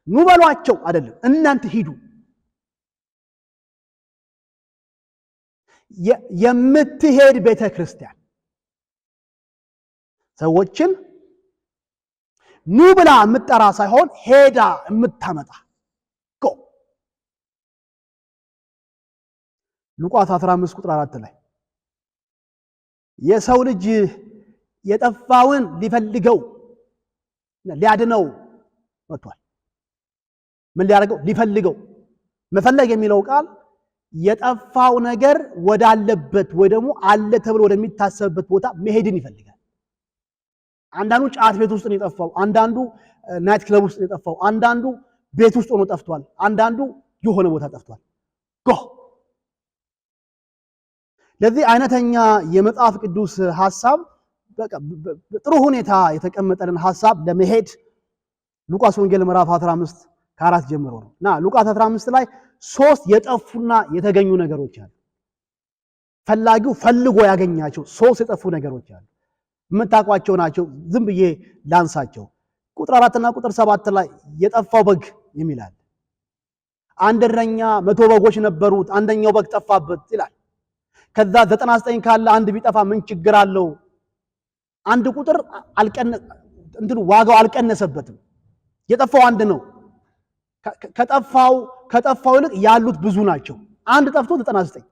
ኑ በሏቸው አይደለም፣ እናንተ ሂዱ። የምትሄድ ቤተክርስቲያን ሰዎችን ኑ ብላ የምትጠራ ሳይሆን ሄዳ የምታመጣ ጎ። ሉቃስ 15 ቁጥር 4 ላይ የሰው ልጅ የጠፋውን ሊፈልገው ሊያድነው መጥቷል። ምን ሊያደርገው? ሊፈልገው። መፈለግ የሚለው ቃል የጠፋው ነገር ወዳለበት ወይ ደግሞ አለ ተብሎ ወደሚታሰብበት ቦታ መሄድን ይፈልጋል። አንዳንዱ ጫት ቤት ውስጥ ነው የጠፋው፣ አንዳንዱ ናይት ክለብ ውስጥ ነው የጠፋው፣ አንዳንዱ ቤት ውስጥ ሆኖ ጠፍቷል፣ አንዳንዱ የሆነ ቦታ ጠፍቷል። ጎ። ለዚህ አይነተኛ የመጽሐፍ ቅዱስ ሐሳብ በጥሩ ሁኔታ የተቀመጠልን ሐሳብ ለመሄድ ሉቃስ ወንጌል ምዕራፍ 15 ከ4 ጀምሮ ነው እና ሉቃስ 15 ላይ 3 የጠፉና የተገኙ ነገሮች አሉ። ፈላጊው ፈልጎ ያገኛቸው 3 የጠፉ ነገሮች አሉ። የምታውቋቸው ናቸው። ዝም ብዬ ላንሳቸው። ቁጥር 4 እና ቁጥር 7 ላይ የጠፋው በግ የሚላል። አንድ እረኛ 100 በጎች ነበሩት፣ አንደኛው በግ ጠፋበት ይላል። ከዛ 99 ካለ አንድ ቢጠፋ ምን ችግር አለው? አንድ ቁጥር ዋጋው አልቀነሰበትም። የጠፋው አንድ ነው። ከጠፋው ይልቅ ያሉት ብዙ ናቸው። አንድ ጠፍቶ 99።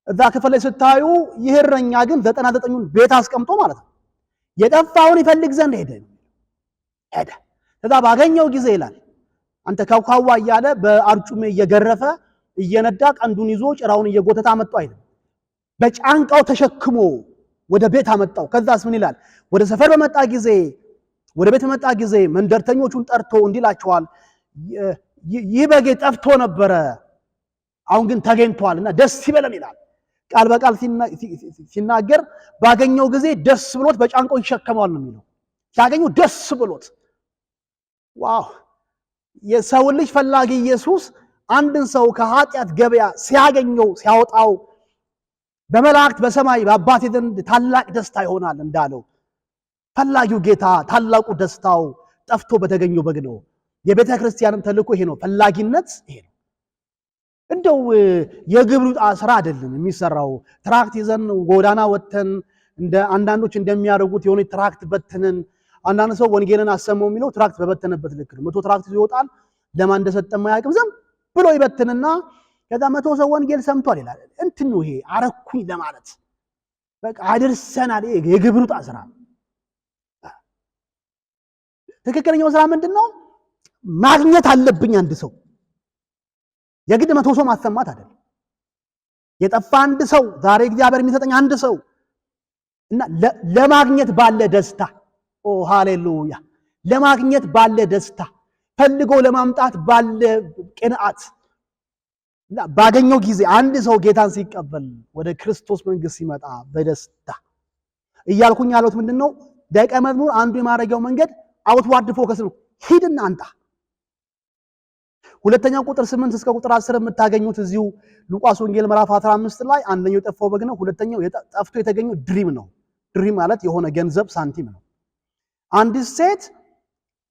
እዛ ክፍል ላይ ስታዩ ይህ እረኛ ግን 99ን ቤት አስቀምጦ ማለት ነው የጠፋውን ይፈልግ ዘንድ ሄደ። ከዛ ባገኘው ጊዜ ይላል አንተ ካውካዋ እያለ በአርጩሜ እየገረፈ እየነዳ ቀንዱን ይዞ ጭራውን እየጎተታ መጣ አይደል፣ በጫንቃው ተሸክሞ ወደ ቤት አመጣው። ከዛስ ምን ይላል? ወደ ሰፈር በመጣ ጊዜ ወደ ቤት በመጣ ጊዜ መንደርተኞቹን ጠርቶ እንዲላቸዋል ይህ በጌ ጠፍቶ ነበረ፣ አሁን ግን ተገኝቷልና ደስ ይበለን ይላል። ቃል በቃል ሲናገር ባገኘው ጊዜ ደስ ብሎት በጫንቆ ይሸከመዋል ነው የሚለው። ሲያገኙ ደስ ብሎት። ዋው! የሰው ልጅ ፈላጊ ኢየሱስ አንድን ሰው ከኃጢአት ገበያ ሲያገኘው ሲያወጣው በመላእክት በሰማይ በአባቴ ዘንድ ታላቅ ደስታ ይሆናል እንዳለው ፈላጊው ጌታ ታላቁ ደስታው ጠፍቶ በተገኘው በግ ነው። የቤተ ክርስቲያንም ተልእኮ ይሄ ነው። ፈላጊነት ይሄ ነው። እንደው የግብር ውጣ ስራ አይደለም የሚሰራው። ትራክት ይዘን ጎዳና ወተን እንደ አንዳንዶች እንደሚያደርጉት የሆነ ትራክት በትነን አንዳንድ ሰው ወንጌልን አሰማው የሚለው ትራክት በበተነበት ልክ ነው። 100 ትራክት ይወጣል፣ ለማን እንደሰጠ ማያውቅም። ዝም ብሎ ይበትንና ከዛ 100 ሰው ወንጌል ሰምቷል ይላል። እንትን ነው ይሄ አረኩኝ ለማለት በቃ አድርሰናል። የግብር ውጣ ስራ። ትክክለኛው ስራ ምንድነው? ማግኘት አለብኝ አንድ ሰው። የግድ 100 ሰው ማሰማት አይደለም። የጠፋ አንድ ሰው ዛሬ እግዚአብሔር የሚሰጠኝ አንድ ሰው እና ለማግኘት ባለ ደስታ፣ ኦ ሃሌሉያ! ለማግኘት ባለ ደስታ፣ ፈልጎ ለማምጣት ባለ ቅንዓት እና ባገኘው ጊዜ አንድ ሰው ጌታን ሲቀበል ወደ ክርስቶስ መንግስት ሲመጣ በደስታ እያልኩኝ ያሉት ምንድነው? ደቀ መዝሙር አንዱ የማድረጊያው መንገድ አውትዋርድ ፎከስ ነው። ሂድና አንጣ። ሁለተኛው ቁጥር 8 እስከ ቁጥር 10 የምታገኙት እዚሁ ሉቃስ ወንጌል ምዕራፍ 15 ላይ አንደኛው የጠፋው በግ ነው። ሁለተኛው ጠፍቶ የተገኘው ድሪም ነው። ድሪም ማለት የሆነ ገንዘብ ሳንቲም ነው። አንዲት ሴት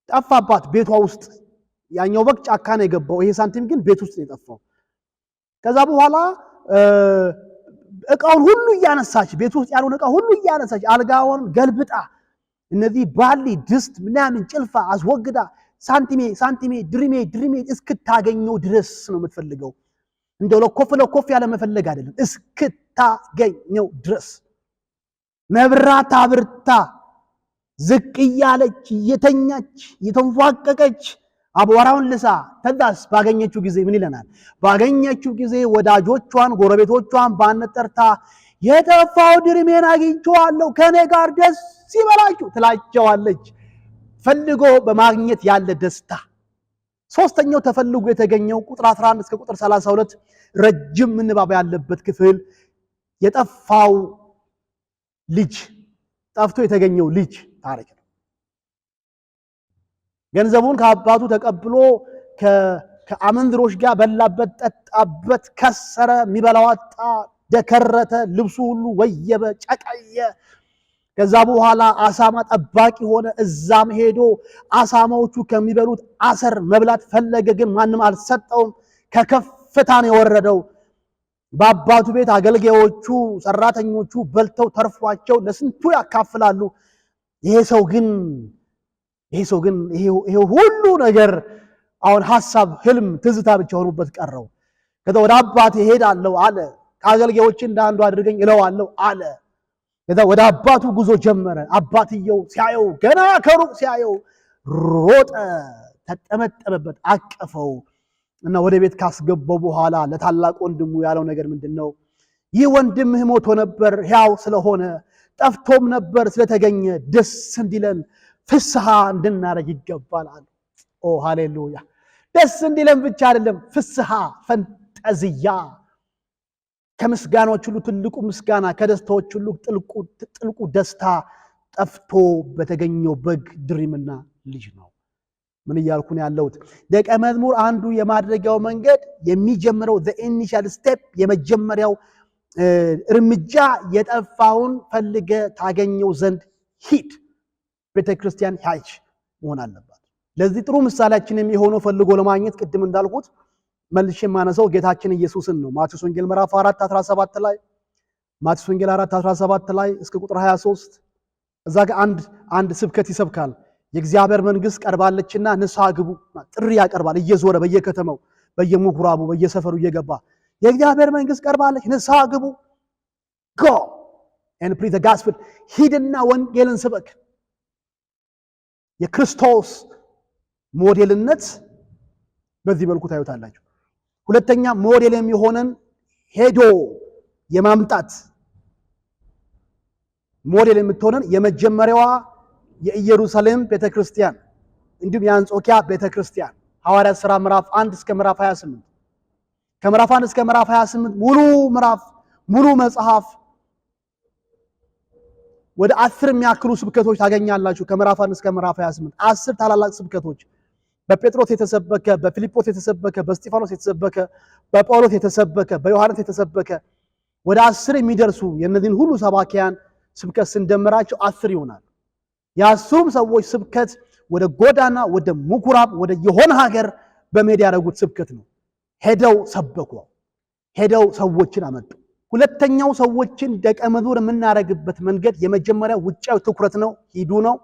ጠፋባት ቤቷ ውስጥ። ያኛው በግ ጫካ ነው የገባው፣ ይሄ ሳንቲም ግን ቤት ውስጥ ነው የጠፋው። ከዛ በኋላ እቃውን ሁሉ እያነሳች ቤት ውስጥ ያለውን እቃ ሁሉ እያነሳች አልጋውን ገልብጣ እነዚህ ባሊ ድስት ምናምን ጭልፋ አስወግዳ ሳንቲሜ ድሪሜ እስክታገኘው ድረስ ነው የምትፈልገው። እንደው ለኮፍ ያለ መፈለግ አይደለም፣ እስክታገኘው ድረስ መብራት አብርታ ዝቅ እያለች እየተኛች እየተንፏቀቀች አቧራውን ልሳ ተዳስ ባገኘችው ጊዜ ምን ይለናል? ባገኘችው ጊዜ ወዳጆቿን ጎረቤቶቿን ባነጠርታ የጠፋው ድሪሜን አግኝቼዋለሁ ከኔ ጋር ደስ ይበላችሁ ትላቸዋለች። ፈልጎ በማግኘት ያለ ደስታ። ሶስተኛው ተፈልጎ የተገኘው ቁጥር 11 እስከ ቁጥር 32 ረጅም ምንባብ ያለበት ክፍል የጠፋው ልጅ ጠፍቶ የተገኘው ልጅ ታሪክ ነው። ገንዘቡን ከአባቱ ተቀብሎ ከአመንዝሮች ጋር በላበት፣ ጠጣበት፣ ከሰረ፣ የሚበላው አጣ፣ ደከረተ፣ ልብሱ ሁሉ ወየበ፣ ጨቀየ። ከዛ በኋላ አሳማ ጠባቂ ሆነ። እዛም ሄዶ አሳማዎቹ ከሚበሉት አሰር መብላት ፈለገ፣ ግን ማንም አልሰጠውም። ከከፍታ ነው የወረደው። በአባቱ ቤት አገልጋዮቹ ሰራተኞቹ በልተው ተርፏቸው ለስንቱ ያካፍላሉ። ይሄ ሰው ግን ይሄ ሁሉ ነገር አሁን ሐሳብ፣ ህልም፣ ትዝታ ብቻ ሆኖበት ቀረው። ከዛ ወደ አባቴ ሄዳለሁ አለ። ከአገልጋዮች እንዳንዱ አድርገኝ እለዋለሁ አለ። ከዛ ወደ አባቱ ጉዞ ጀመረ። አባትየው ሲያየው ገና ከሩቅ ሲያየው ሮጠ፣ ተጠመጠመበት፣ አቀፈው እና ወደ ቤት ካስገባው በኋላ ለታላቅ ወንድሙ ያለው ነገር ምንድነው? ይህ ወንድምህ ሞቶ ነበር፣ ሕያው ስለሆነ ጠፍቶም ነበር ስለተገኘ ደስ እንዲለን ፍስሐ እንድናረግ ይገባል አለ። ኦ ሃሌሉያ! ደስ እንዲለን ብቻ አይደለም፣ ፍስሐ ፈንጠዝያ። ከምስጋናዎች ሁሉ ትልቁ ምስጋና፣ ከደስታዎች ሁሉ ጥልቁ ደስታ ጠፍቶ በተገኘው በግ ድሪምና ልጅ ነው። ምን እያልኩ ነው ያለሁት? ደቀ መዝሙር አንዱ የማድረጊያው መንገድ የሚጀምረው the initial step የመጀመሪያው እርምጃ የጠፋውን ፈልገ ታገኘው ዘንድ ሂድ። ቤተክርስቲያን ሂጅ መሆን አለባት። ለዚህ ጥሩ ምሳሌያችን የሚሆነው ፈልጎ ለማግኘት ቅድም እንዳልኩት መልሼ የማነሳው ጌታችን ኢየሱስን ነው። ማቴዎስ ወንጌል ምዕራፍ 4:17 ላይ ማቴዎስ ወንጌል 4:17 ላይ እስከ ቁጥር 23 እዛ ጋር አንድ ስብከት ይሰብካል። የእግዚአብሔር መንግስት ቀርባለችና ንስሐ ግቡ ጥሪ ያቀርባል። እየዞረ በየከተማው በየምኩራቡ በየሰፈሩ እየገባ የእግዚአብሔር መንግስት ቀርባለች፣ ንስሐ ግቡ፣ go and preach the gospel፣ ሂድና ወንጌልን ስበክ። የክርስቶስ ሞዴልነት በዚህ መልኩ ታዩታላችሁ። ሁለተኛ ሞዴል የሚሆነን ሄዶ የማምጣት ሞዴል የምትሆነን የመጀመሪያዋ የኢየሩሳሌም ቤተክርስቲያን እንዲሁም የአንጾኪያ ቤተክርስቲያን ሐዋርያት ሥራ ምዕራፍ 1 እስከ ምዕራፍ 28 ከምዕራፍ 1 እስከ ምዕራፍ 28 ሙሉ መጽሐፍ ወደ 10 የሚያክሉ ስብከቶች ታገኛላችሁ። ከምዕራፍ 1 እስከ ምዕራፍ 28 10 ታላላቅ ስብከቶች በጴጥሮስ የተሰበከ፣ በፊልጶስ የተሰበከ፣ በስጢፋኖስ የተሰበከ፣ በጳውሎስ የተሰበከ፣ በዮሐንስ የተሰበከ ወደ 10 የሚደርሱ የእነዚህን ሁሉ ሰባኪያን ስብከት ስንደምራቸው 10 ይሆናል። የአስሩም ሰዎች ስብከት ወደ ጎዳና፣ ወደ ምኩራብ፣ ወደ የሆነ ሀገር በመሄድ ያደረጉት ስብከት ነው። ሄደው ሰበኩ፣ ሄደው ሰዎችን አመጡ። ሁለተኛው ሰዎችን ደቀ መዝሙር የምናደርግበት መንገድ የመጀመሪያው ውጫዊ ትኩረት ነው፣ ሂዱ ነው።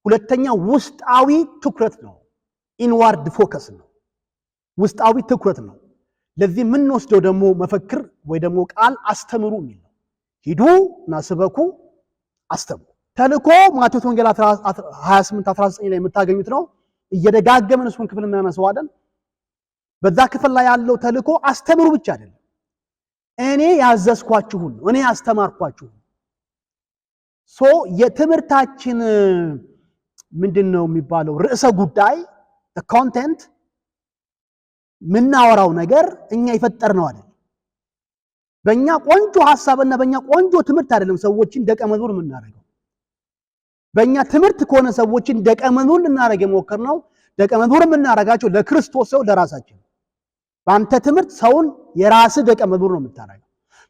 ሁለተኛው ውስጣዊ ትኩረት ነው፣ ኢንዋርድ ፎከስ ነው፣ ውስጣዊ ትኩረት ነው። ለዚህ የምንወስደው ደግሞ መፈክር ወይ ደግሞ ቃል አስተምሩ የሚል ነው። ሂዱ እና ስበኩ፣ አስተምሩ። ተልእኮ ማቴዎስ ወንጌል 28:19 ላይ የምታገኙት ነው። እየደጋገመን እሱን ክፍል እናነሳዋለን። በዛ ክፍል ላይ ያለው ተልእኮ አስተምሩ ብቻ አይደለም። እኔ ያዘዝኳችሁን ነው፣ እኔ ያስተማርኳችሁን። የትምህርታችን ምንድነው የሚባለው ርዕሰ ጉዳይ ኮንቴንት ምናወራው ነገር እኛ የፈጠርነው አይደለም። በእኛ ቆንጆ ሐሳብና በእኛ ቆንጆ ትምህርት አይደለም ሰዎችን ደቀ መዝሙር የምናደርገው። በእኛ ትምህርት ከሆነ ሰዎችን ደቀ መዝሙር ልናደርግ የሞከርነው ደቀ መዝሙር የምናደርጋቸው ለክርስቶስ ሰው ለራሳችን። በአንተ ትምህርት ሰውን የራስህ ደቀ መዝሙር ነው የምታደርገው።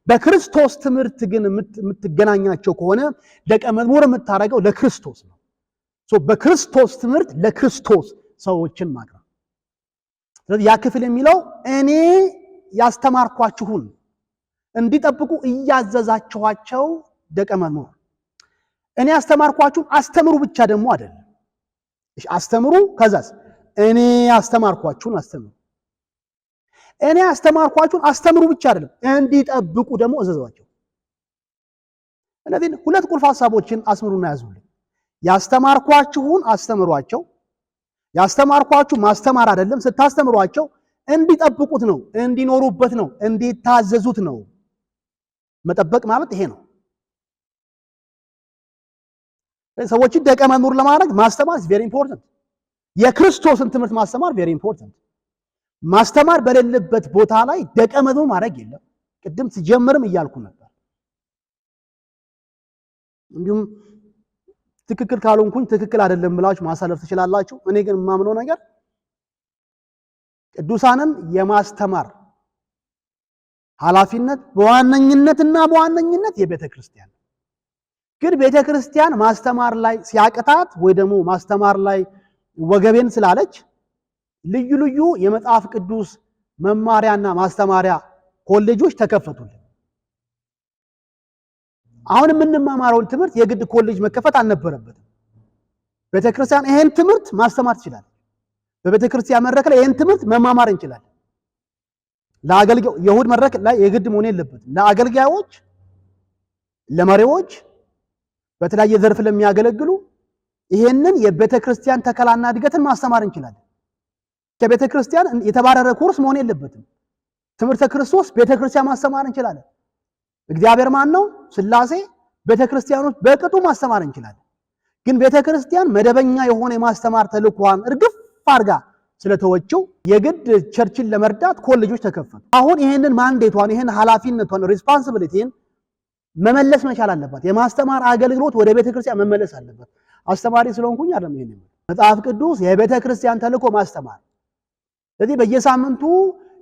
በክርስቶስ ትምህርት ግን የምትገናኛቸው ከሆነ ደቀ መዝሙር የምታደርገው ለክርስቶስ ነው። በክርስቶስ ትምህርት ለክርስቶስ ሰዎችን ማቅረብ። ስለዚህ ያ ክፍል የሚለው እኔ ያስተማርኳችሁን እንዲጠብቁ እያዘዛችኋቸው ደቀ መዝሙር። እኔ ያስተማርኳችሁን አስተምሩ ብቻ ደግሞ አይደለም። እሺ አስተምሩ፣ ከዛስ እኔ ያስተማርኳችሁን አስተምሩ። እኔ ያስተማርኳችሁን አስተምሩ ብቻ አይደለም፣ እንዲጠብቁ ደግሞ እዘዟቸው። እነዚህ ሁለት ቁልፍ ሐሳቦችን አስምሩና ያዙልኝ። ያስተማርኳችሁን አስተምሯቸው። ያስተማርኳችሁ ማስተማር አይደለም፣ ስታስተምሯቸው እንዲጠብቁት ነው፣ እንዲኖሩበት ነው፣ እንዲታዘዙት ነው። መጠበቅ ማለት ይሄ ነው። ሰዎችን ደቀ መዝሙር ለማድረግ ማስተማር is very important። የክርስቶስን ትምህርት ማስተማር very important። ማስተማር በሌለበት ቦታ ላይ ደቀ መዝሙር ማድረግ የለም። ቅድም ሲጀምርም እያልኩ ነበር። እንዲሁም ትክክል ካልሆንኩኝ ትክክል አይደለም ብላችሁ ማሳለፍ ትችላላችሁ። እኔ ግን የማምነው ነገር ቅዱሳንን የማስተማር ኃላፊነት በዋነኝነት የቤተ ክርስቲያን። ግን ቤተ ክርስቲያን ማስተማር ላይ ሲያቅታት ወይ ደግሞ ማስተማር ላይ ወገቤን ስላለች ልዩ ልዩ የመጽሐፍ ቅዱስ መማሪያና ማስተማሪያ ኮሌጆች ተከፈቱልን። አሁን የምንማማረውን ትምህርት የግድ ኮሌጅ መከፈት አልነበረበትም። ቤተ ክርስቲያን ይሄን ትምህርት ማስተማር ትችላለች። በቤተ ክርስቲያን መድረክ ላይ ይሄን ትምህርት መማማር እንችላለን። ለአገልጋዮች የእሑድ መድረክ ላይ የግድ መሆን የለበትም። ለአገልጋዮች፣ ለመሪዎች፣ በተለያየ ዘርፍ ለሚያገለግሉ ይሄንን የቤተ ክርስቲያን ተከላና እድገትን ማስተማር እንችላለን። ከቤተ ክርስቲያን የተባረረ ኮርስ መሆን የለበትም። ትምህርተ ክርስቶስ ቤተ ክርስቲያን ማስተማር እንችላለን። እግዚአብሔር ማን ነው? ሥላሴ ቤተ ክርስቲያኖች በቅጡ ማስተማር እንችላለን። ግን ቤተ ክርስቲያን መደበኛ የሆነ የማስተማር ተልእኮዋን እርግፍ አድርጋ ስለተወችው የግድ ቸርችን ለመርዳት ኮሌጆች ተከፈቱ። አሁን ይሄንን ማንዴቷን ይሄን ኃላፊነቷን ሪስፖንሲቢሊቲን መመለስ መቻል አለባት። የማስተማር አገልግሎት ወደ ቤተ ክርስቲያን መመለስ አለበት። አስተማሪ ስለሆንኩኝ አይደለም ይሄንን መጽሐፍ ቅዱስ የቤተ ክርስቲያን ተልእኮ ማስተማር። ስለዚህ በየሳምንቱ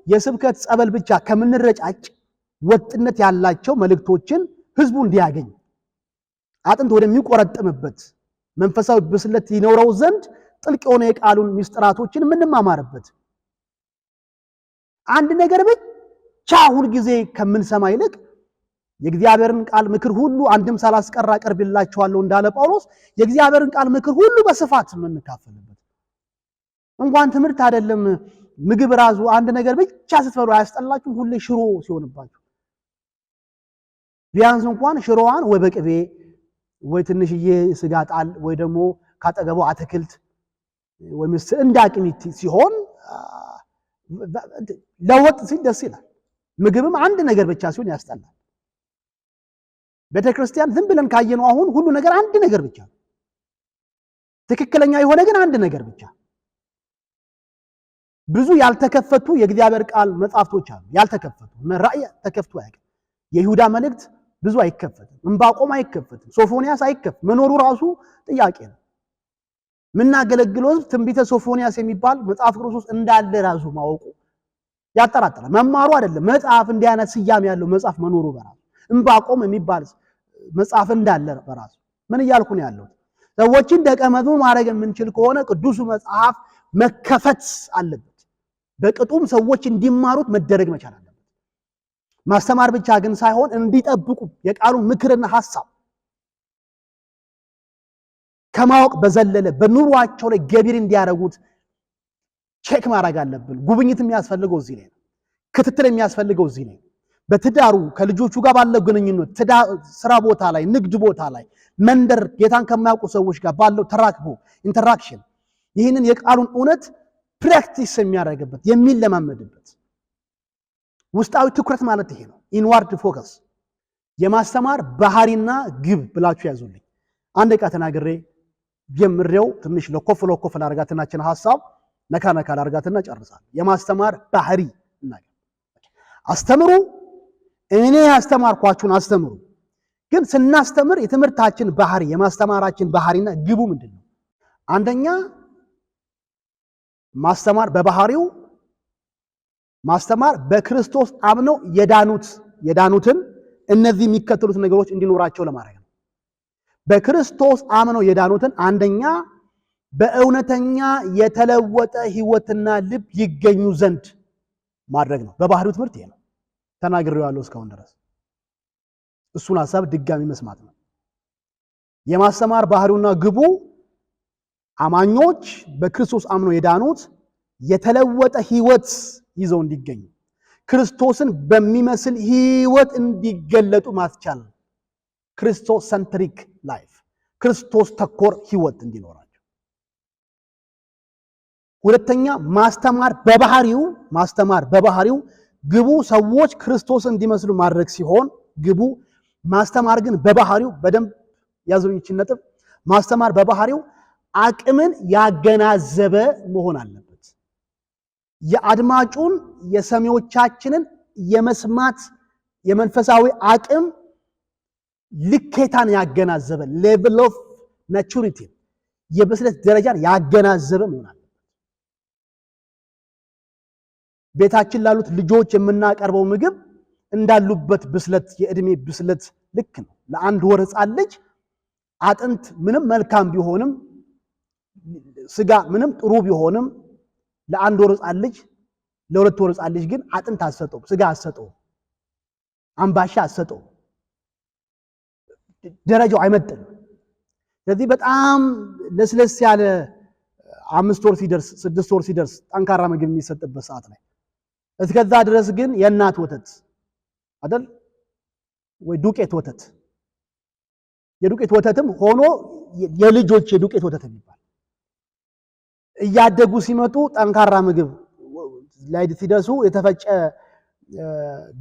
የስብከት ጸበል ብቻ ከምንረጫጭ ወጥነት ያላቸው መልእክቶችን ህዝቡ እንዲያገኝ አጥንት ወደሚቆረጥምበት መንፈሳዊ ብስለት ይኖረው ዘንድ ጥልቅ የሆነ የቃሉን ምስጢራቶችን የምንማማርበት አንድ ነገር ብቻ ሁል ጊዜ ከምንሰማ ይልቅ የእግዚአብሔርን ቃል ምክር ሁሉ አንድም ሳላስቀር አቀርብላችኋለሁ እንዳለ ጳውሎስ የእግዚአብሔርን ቃል ምክር ሁሉ በስፋት የምንካፈልበት እንኳን ትምህርት አይደለም ምግብ ራሱ አንድ ነገር ብቻ ስትበሉ አያስጠላችሁም? ሁሌ ሽሮ ሲሆንባችሁ ቢያንስ እንኳን ሽሮዋን ወይ በቅቤ ወይ ትንሽዬ ስጋ ጣል ወይ ደግሞ ካጠገቡ አትክልት ወይ ምስር እንዳቅሚት ሲሆን ለወጥ ሲል ደስ ይላል። ምግብም አንድ ነገር ብቻ ሲሆን ያስጠላል። ቤተክርስቲያን ዝም ብለን ካየነው አሁን ሁሉ ነገር አንድ ነገር ብቻ ትክክለኛ የሆነ ግን አንድ ነገር ብቻ ብዙ ያልተከፈቱ የእግዚአብሔር ቃል መጻፍቶች አሉ ያልተከፈቱ ራእይ ተከፍቶ ያቀ የይሁዳ መልእክት ብዙ አይከፈትም እንባቆም አይከፈትም ሶፎንያስ አይከፈት መኖሩ ራሱ ጥያቄ ነው ምናገለግለው ትንቢተ ሶፎንያስ የሚባል መጽሐፍ ቅዱስ ውስጥ እንዳለ ራሱ ማወቁ ያጠራጥራል መማሩ አይደለም መጽሐፍ እንዲያነት ስያሜ ያለው መጽሐፍ መኖሩ በራሱ እንባቆም የሚባል መጽሐፍ እንዳለ በራሱ ምን ይያልኩ ነው ያለው ሰዎችን ደቀመዙ ማድረግ የምንችል ከሆነ ቅዱሱ መጽሐፍ መከፈት አለበት በቅጡም ሰዎች እንዲማሩት መደረግ መቻል አለበት ማስተማር ብቻ ግን ሳይሆን እንዲጠብቁ የቃሉን ምክርና ሐሳብ ከማወቅ በዘለለ በኑሯቸው ላይ ገቢር እንዲያደርጉት ቼክ ማድረግ አለብን ጉብኝት የሚያስፈልገው እዚህ ላይ ክትትል የሚያስፈልገው እዚህ ላይ በትዳሩ ከልጆቹ ጋር ባለው ግንኙነት ስራ ቦታ ላይ ንግድ ቦታ ላይ መንደር ጌታን ከማያውቁ ሰዎች ጋር ባለው ተራክቦ ኢንተራክሽን ይህንን የቃሉን እውነት ፕራክቲስ የሚያደርግበት የሚለማመድበት ውስጣዊ ትኩረት ማለት ይሄ ነው ኢንዋርድ ፎከስ የማስተማር ባህሪና ግብ ብላችሁ ያዙልኝ አንድ ቃ ተናግሬ ጀምሬው ትንሽ ለኮፍ ላርጋትናችን ሐሳብ ነካ ላርጋትና ጨርሳለሁ የማስተማር ባህሪ እና አስተምሩ እኔ ያስተማርኳችሁን አስተምሩ ግን ስናስተምር የትምህርታችን ባህሪ የማስተማራችን ባህሪና ግቡ ምንድነው አንደኛ ማስተማር በባህሪው ማስተማር በክርስቶስ አምነው የዳኑትን እነዚህ የሚከተሉት ነገሮች እንዲኖራቸው ለማድረግ ነው በክርስቶስ አምነው የዳኑትን አንደኛ በእውነተኛ የተለወጠ ህይወትና ልብ ይገኙ ዘንድ ማድረግ ነው በባህሪው ትምህርት ይሄ ነው ተናግሬዋለሁ እስካሁን ድረስ እሱን ሐሳብ ድጋሚ መስማት ነው የማስተማር ባህሪውና ግቡ አማኞች በክርስቶስ አምነው የዳኑት የተለወጠ ህይወት ይዘው እንዲገኙ ክርስቶስን በሚመስል ህይወት እንዲገለጡ ማስቻል ክርስቶስ ሰንትሪክ ላይፍ ክርስቶስ ተኮር ህይወት እንዲኖራቸው ሁለተኛ ማስተማር በባህሪው ግቡ ሰዎች ክርስቶስን እንዲመስሉ ማድረግ ሲሆን ግቡ ማስተማር ግን በባህሪው በደንብ ያዙኝችን ነጥብ ማስተማር በባህሪው አቅምን ያገናዘበ መሆን አለበት የአድማጩን የሰሚዎቻችንን የመስማት የመንፈሳዊ አቅም ልኬታን ያገናዘበ ሌቭል ኦፍ ማቹሪቲ የብስለት ደረጃን ያገናዘበ መሆን አለበት ቤታችን ላሉት ልጆች የምናቀርበው ምግብ እንዳሉበት ብስለት የእድሜ ብስለት ልክ ነው ለአንድ ወር ሕፃን ልጅ አጥንት ምንም መልካም ቢሆንም ስጋ ምንም ጥሩ ቢሆንም ለአንድ ወር ሕፃን ልጅ ለሁለት ወር ሕፃን ልጅ ግን አጥንት አሰጠው ስጋ አሰጠው አምባሻ አሰጠው ደረጃው አይመጥንም ስለዚህ በጣም ለስለስ ያለ 5 ወር ሲደርስ 6 ወር ሲደርስ ጠንካራ ምግብ የሚሰጥበት ሰዓት ላይ እስከዛ ድረስ ግን የእናት ወተት አይደል ወይ ዱቄት ወተት የዱቄት ወተትም ሆኖ የልጆች የዱቄት ወተት የሚባል እያደጉ ሲመጡ ጠንካራ ምግብ ላይ ሲደርሱ የተፈጨ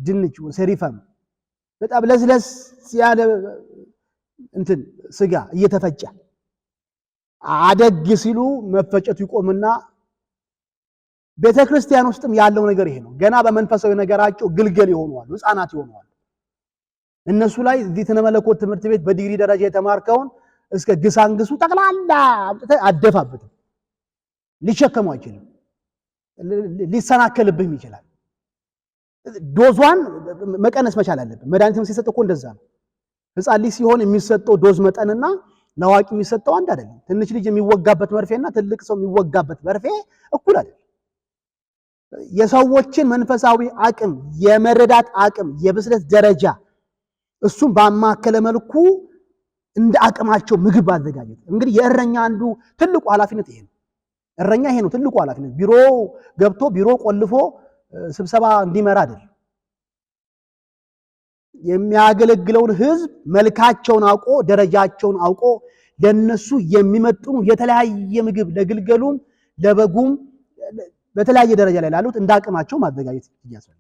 ድንች ሰሪፋም በጣም ለስለስ ያለ እንትን ስጋ እየተፈጨ አደግ ሲሉ መፈጨቱ ይቆምና ቤተክርስቲያን ውስጥም ያለው ነገር ይሄ ነው ገና በመንፈሳዊ ነገራቸው ግልገል ይሆናሉ ህፃናት ይሆናሉ እነሱ ላይ እዚህ ተነመለኮት ትምህርት ቤት በዲግሪ ደረጃ የተማርከውን እስከ ግሳንግሱ ጠቅላላ አደፋበት ሊሸከሙ አይችልም ሊሰናከልብህ ይችላል ዶዟን መቀነስ መቻል አለበት መድኃኒትም ሲሰጥ እኮ እንደዛ ነው ህፃን ልጅ ሲሆን የሚሰጠው ዶዝ መጠንና ለዋቂ የሚሰጠው አንድ አይደለም ትንሽ ልጅ የሚወጋበት መርፌና ትልቅ ሰው የሚወጋበት መርፌ እኩል አይደለም የሰዎችን መንፈሳዊ አቅም የመረዳት አቅም የብስለት ደረጃ እሱም ባማከለ መልኩ እንደ አቅማቸው ምግብ አዘጋጀት እንግዲህ የእረኛ አንዱ ትልቁ ኃላፊነት ይሄ ነው እረኛ ይሄ ነው ትልቁ ኃላፊነት ቢሮ ገብቶ ቢሮ ቆልፎ ስብሰባ እንዲመራ አይደል የሚያገለግለውን ህዝብ መልካቸውን አውቆ ደረጃቸውን አውቆ ለነሱ የሚመጥኑ የተለያየ ምግብ ለግልገሉም ለበጉም በተለያየ ደረጃ ላይ ላሉት እንዳቅማቸው ማዘጋጀት ያስፈልጋል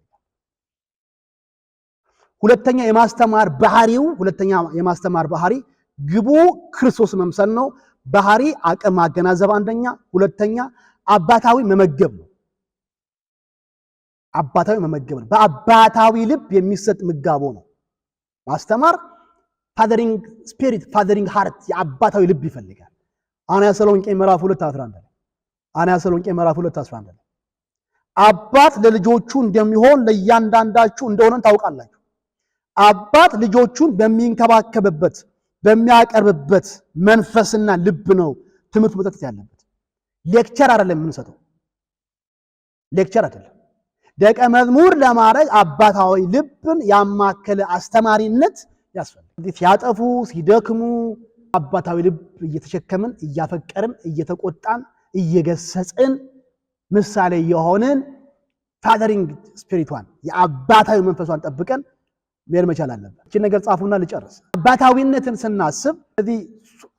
ሁለተኛ የማስተማር ባህሪ ግቡ ክርስቶስ መምሰል ነው። ባህሪ አቅም ማገናዘብ አንደኛ፣ ሁለተኛ አባታዊ መመገብ ነው። በአባታዊ ልብ የሚሰጥ ምጋቦ ነው። ማስተማር ፋዘሪንግ ስፒሪት ፋዘሪንግ ሃርት የአባታዊ ልብ ይፈልጋል። አንያ ተሰሎንቄ ምዕራፍ 2:11 አባት ለልጆቹ እንደሚሆን ለእያንዳንዳችሁ እንደሆነ ታውቃላችሁ። አባት ልጆቹን በሚንከባከብበት በሚያቀርብበት መንፈስና ልብ ነው ትምህርት መጠጥ ያለበት። ሌክቸር አይደለም የምንሰጠው፣ ሌክቸር አይደለም። ደቀ መዝሙር ለማድረግ አባታዊ ልብን ያማከለ አስተማሪነት ያስፈልጋል። ሲያጠፉ ሲደክሙ አባታዊ ልብ እየተሸከምን እያፈቀርን እየተቆጣን እየገሰጽን ምሳሌ የሆነን ፋዘሪንግ ስፒሪቷን የአባታዊ መንፈሷን ጠብቀን መሄድ መቻል አለበት። እቺ ነገር ጻፉና ልጨርስ። አባታዊነትን ስናስብ ስለዚህ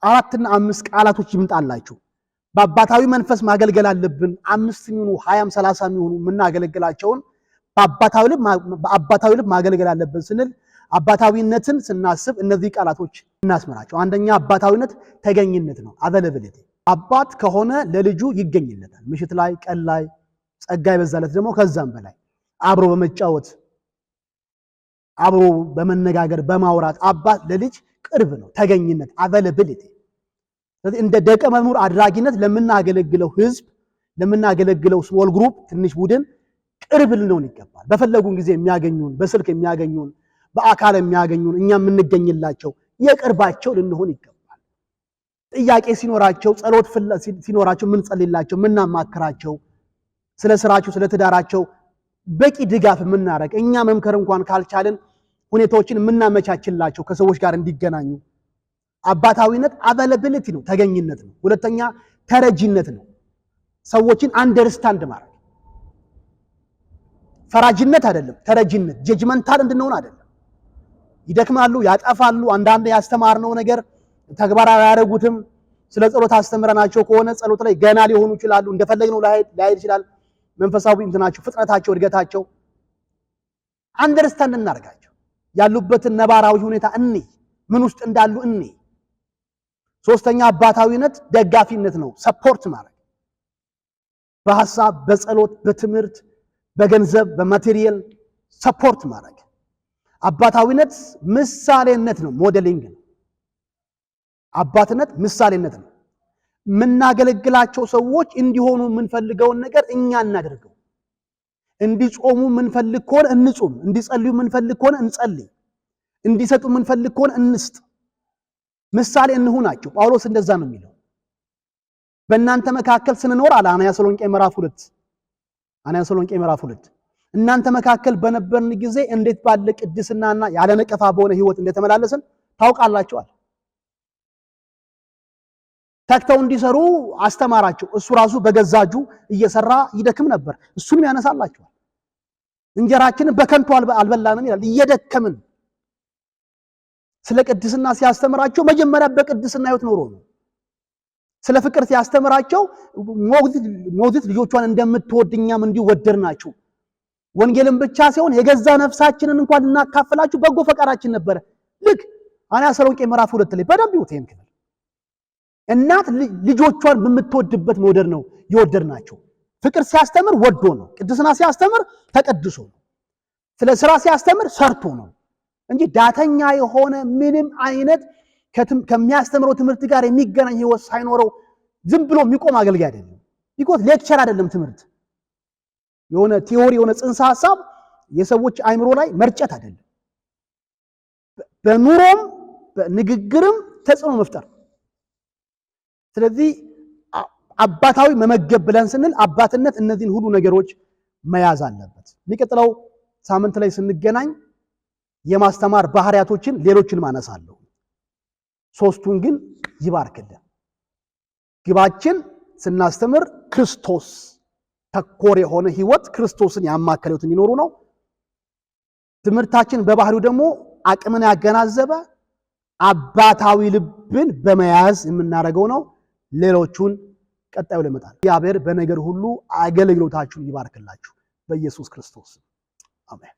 4 እና 5 ቃላቶች ይምጣላችሁ። በአባታዊ መንፈስ ማገልገል አለብን። 5 ሚሆኑ 20 30 ሚሆኑ የምናገለግላቸውን በአባታዊ ልብ ማገልገል አለብን ስንል አባታዊነትን ስናስብ እነዚህ ቃላቶች እናስመራቸው። አንደኛ አባታዊነት ተገኝነት ነው። አቬለብሊቲ አባት ከሆነ ለልጁ ይገኝለታል። ምሽት ላይ ቀን ላይ ጸጋ ይበዛለት ደግሞ ከዛም በላይ አብሮ በመጫወት አብሮ በመነጋገር በማውራት አባት ለልጅ ቅርብ ነው። ተገኝነት አቬለብሊቲ። ስለዚህ እንደ ደቀ መዝሙር አድራጊነት ለምናገለግለው ህዝብ ለምናገለግለው ስሞል ግሩፕ ትንሽ ቡድን ቅርብ ልንሆን ይገባል። በፈለጉን ጊዜ የሚያገኙን፣ በስልክ የሚያገኙን፣ በአካል የሚያገኙን፣ እኛ የምንገኝላቸው የቅርባቸው ልንሆን ይገባል። ጥያቄ ሲኖራቸው፣ ጸሎት ሲኖራቸው የምንጸልይላቸው፣ የምናማክራቸው፣ ስለ ስራቸው ስለ ትዳራቸው በቂ ድጋፍ የምናደርግ፣ እኛ መምከር እንኳን ካልቻልን ሁኔታዎችን የምናመቻችላቸው ከሰዎች ጋር እንዲገናኙ። አባታዊነት አቬለብሊቲ ነው፣ ተገኝነት ነው። ሁለተኛ ተረጂነት ነው። ሰዎችን አንደርስታንድ ማድረግ ፈራጅነት አይደለም፣ ተረጂነት ጀጅመንታል እንድንሆን አይደለም። ይደክማሉ፣ ያጠፋሉ። አንዳንድ ያስተማርነው ነገር ተግባራዊ ያደረጉትም ስለ ጸሎት አስተምረናቸው ከሆነ ጸሎት ላይ ገና ሊሆኑ ይችላሉ። እንደፈለግነው ላይሄድ ይችላል። መንፈሳዊ እንትናቸው፣ ፍጥነታቸው፣ እድገታቸው አንደርስታንድ እናርጋቸው። ያሉበትን ነባራዊ ሁኔታ ምን ውስጥ እንዳሉ ሶስተኛ አባታዊነት ደጋፊነት ነው። ሰፖርት ማድረግ በሐሳብ፣ በጸሎት፣ በትምህርት፣ በገንዘብ፣ በማቴሪያል ሰፖርት ማድረግ። አባታዊነት ምሳሌነት ነው፣ ሞዴሊንግ ነው። አባትነት ምሳሌነት ነው። የምናገለግላቸው ሰዎች እንዲሆኑ የምንፈልገውን ነገር እኛ እናደርገው። እንዲጾሙ የምንፈልግ ከሆነ እንጹም፣ እንዲጸልዩ የምንፈልግ ከሆነ እንጸልይ፣ እንዲሰጡ የምንፈልግ ከሆነ እንስጥ። ምሳሌ እንሁናቸው። ጳውሎስ እንደዛ ነው የሚለው። በእናንተ መካከል ስንኖር አለ አንያ ተሰሎንቄ ምዕራፍ 2 እናንተ መካከል በነበርን ጊዜ እንዴት ባለ ቅድስናና ያለ ነቀፋ በሆነ ህይወት እንደተመላለስን ታውቃላችኋል። ተክተው እንዲሰሩ አስተማራቸው። እሱ ራሱ በገዛጁ እየሰራ ይደክም ነበር፣ እሱንም ያነሳላቸዋል። እንጀራችንን በከንቱ አልበላንም ይላል። እየደከምን ስለ ቅድስና ሲያስተምራቸው መጀመሪያ በቅድስና ህይወት ኖሮ ነው። ስለ ፍቅር ሲያስተምራቸው ሞግዚት ልጆቿን እንደምትወድ እኛም እንዲወደድናችሁ፣ ወንጌልን ብቻ ሲሆን የገዛ ነፍሳችንን እንኳን ልናካፍላችሁ በጎ ፈቃዳችን ነበረ። ልክ አንያ ተሰሎንቄ ምዕራፍ 2 ላይ በደንብ ይወት ይሄን ክፍል እናት ልጆቿን በምትወድበት መውደድ ነው የወደድናቸው። ፍቅር ሲያስተምር ወዶ ነው። ቅድስና ሲያስተምር ተቀድሶ ነው። ስለ ስራ ሲያስተምር ሰርቶ ነው እንጂ ዳተኛ የሆነ ምንም አይነት ከሚያስተምረው ትምህርት ጋር የሚገናኝ ህይወት ሳይኖረው ዝም ብሎ የሚቆም አገልጋይ አይደለም። ቢኮዝ ሌክቸር አይደለም ትምህርት፣ የሆነ ቲዮሪ የሆነ ጽንሰ ሐሳብ የሰዎች አይምሮ ላይ መርጨት አይደለም። በኑሮም በንግግርም ተጽዕኖ መፍጠር። ስለዚህ አባታዊ መመገብ ብለን ስንል አባትነት እነዚህን ሁሉ ነገሮች መያዝ አለበት። የሚቀጥለው ሳምንት ላይ ስንገናኝ የማስተማር ባህሪያቶችን ሌሎችን ማነሳለሁ። ሶስቱን ግን ይባርክልን። ግባችን ስናስተምር ክርስቶስ ተኮር የሆነ ህይወት ክርስቶስን ያማከለው እንዲኖሩ ነው። ትምህርታችን በባህሪው ደግሞ አቅምን ያገናዘበ አባታዊ ልብን በመያዝ የምናደርገው ነው። ሌሎቹን ቀጣዩ ለመጣል እግዚአብሔር በነገር ሁሉ አገልግሎታችሁን ይባርክላችሁ በኢየሱስ ክርስቶስ አሜን።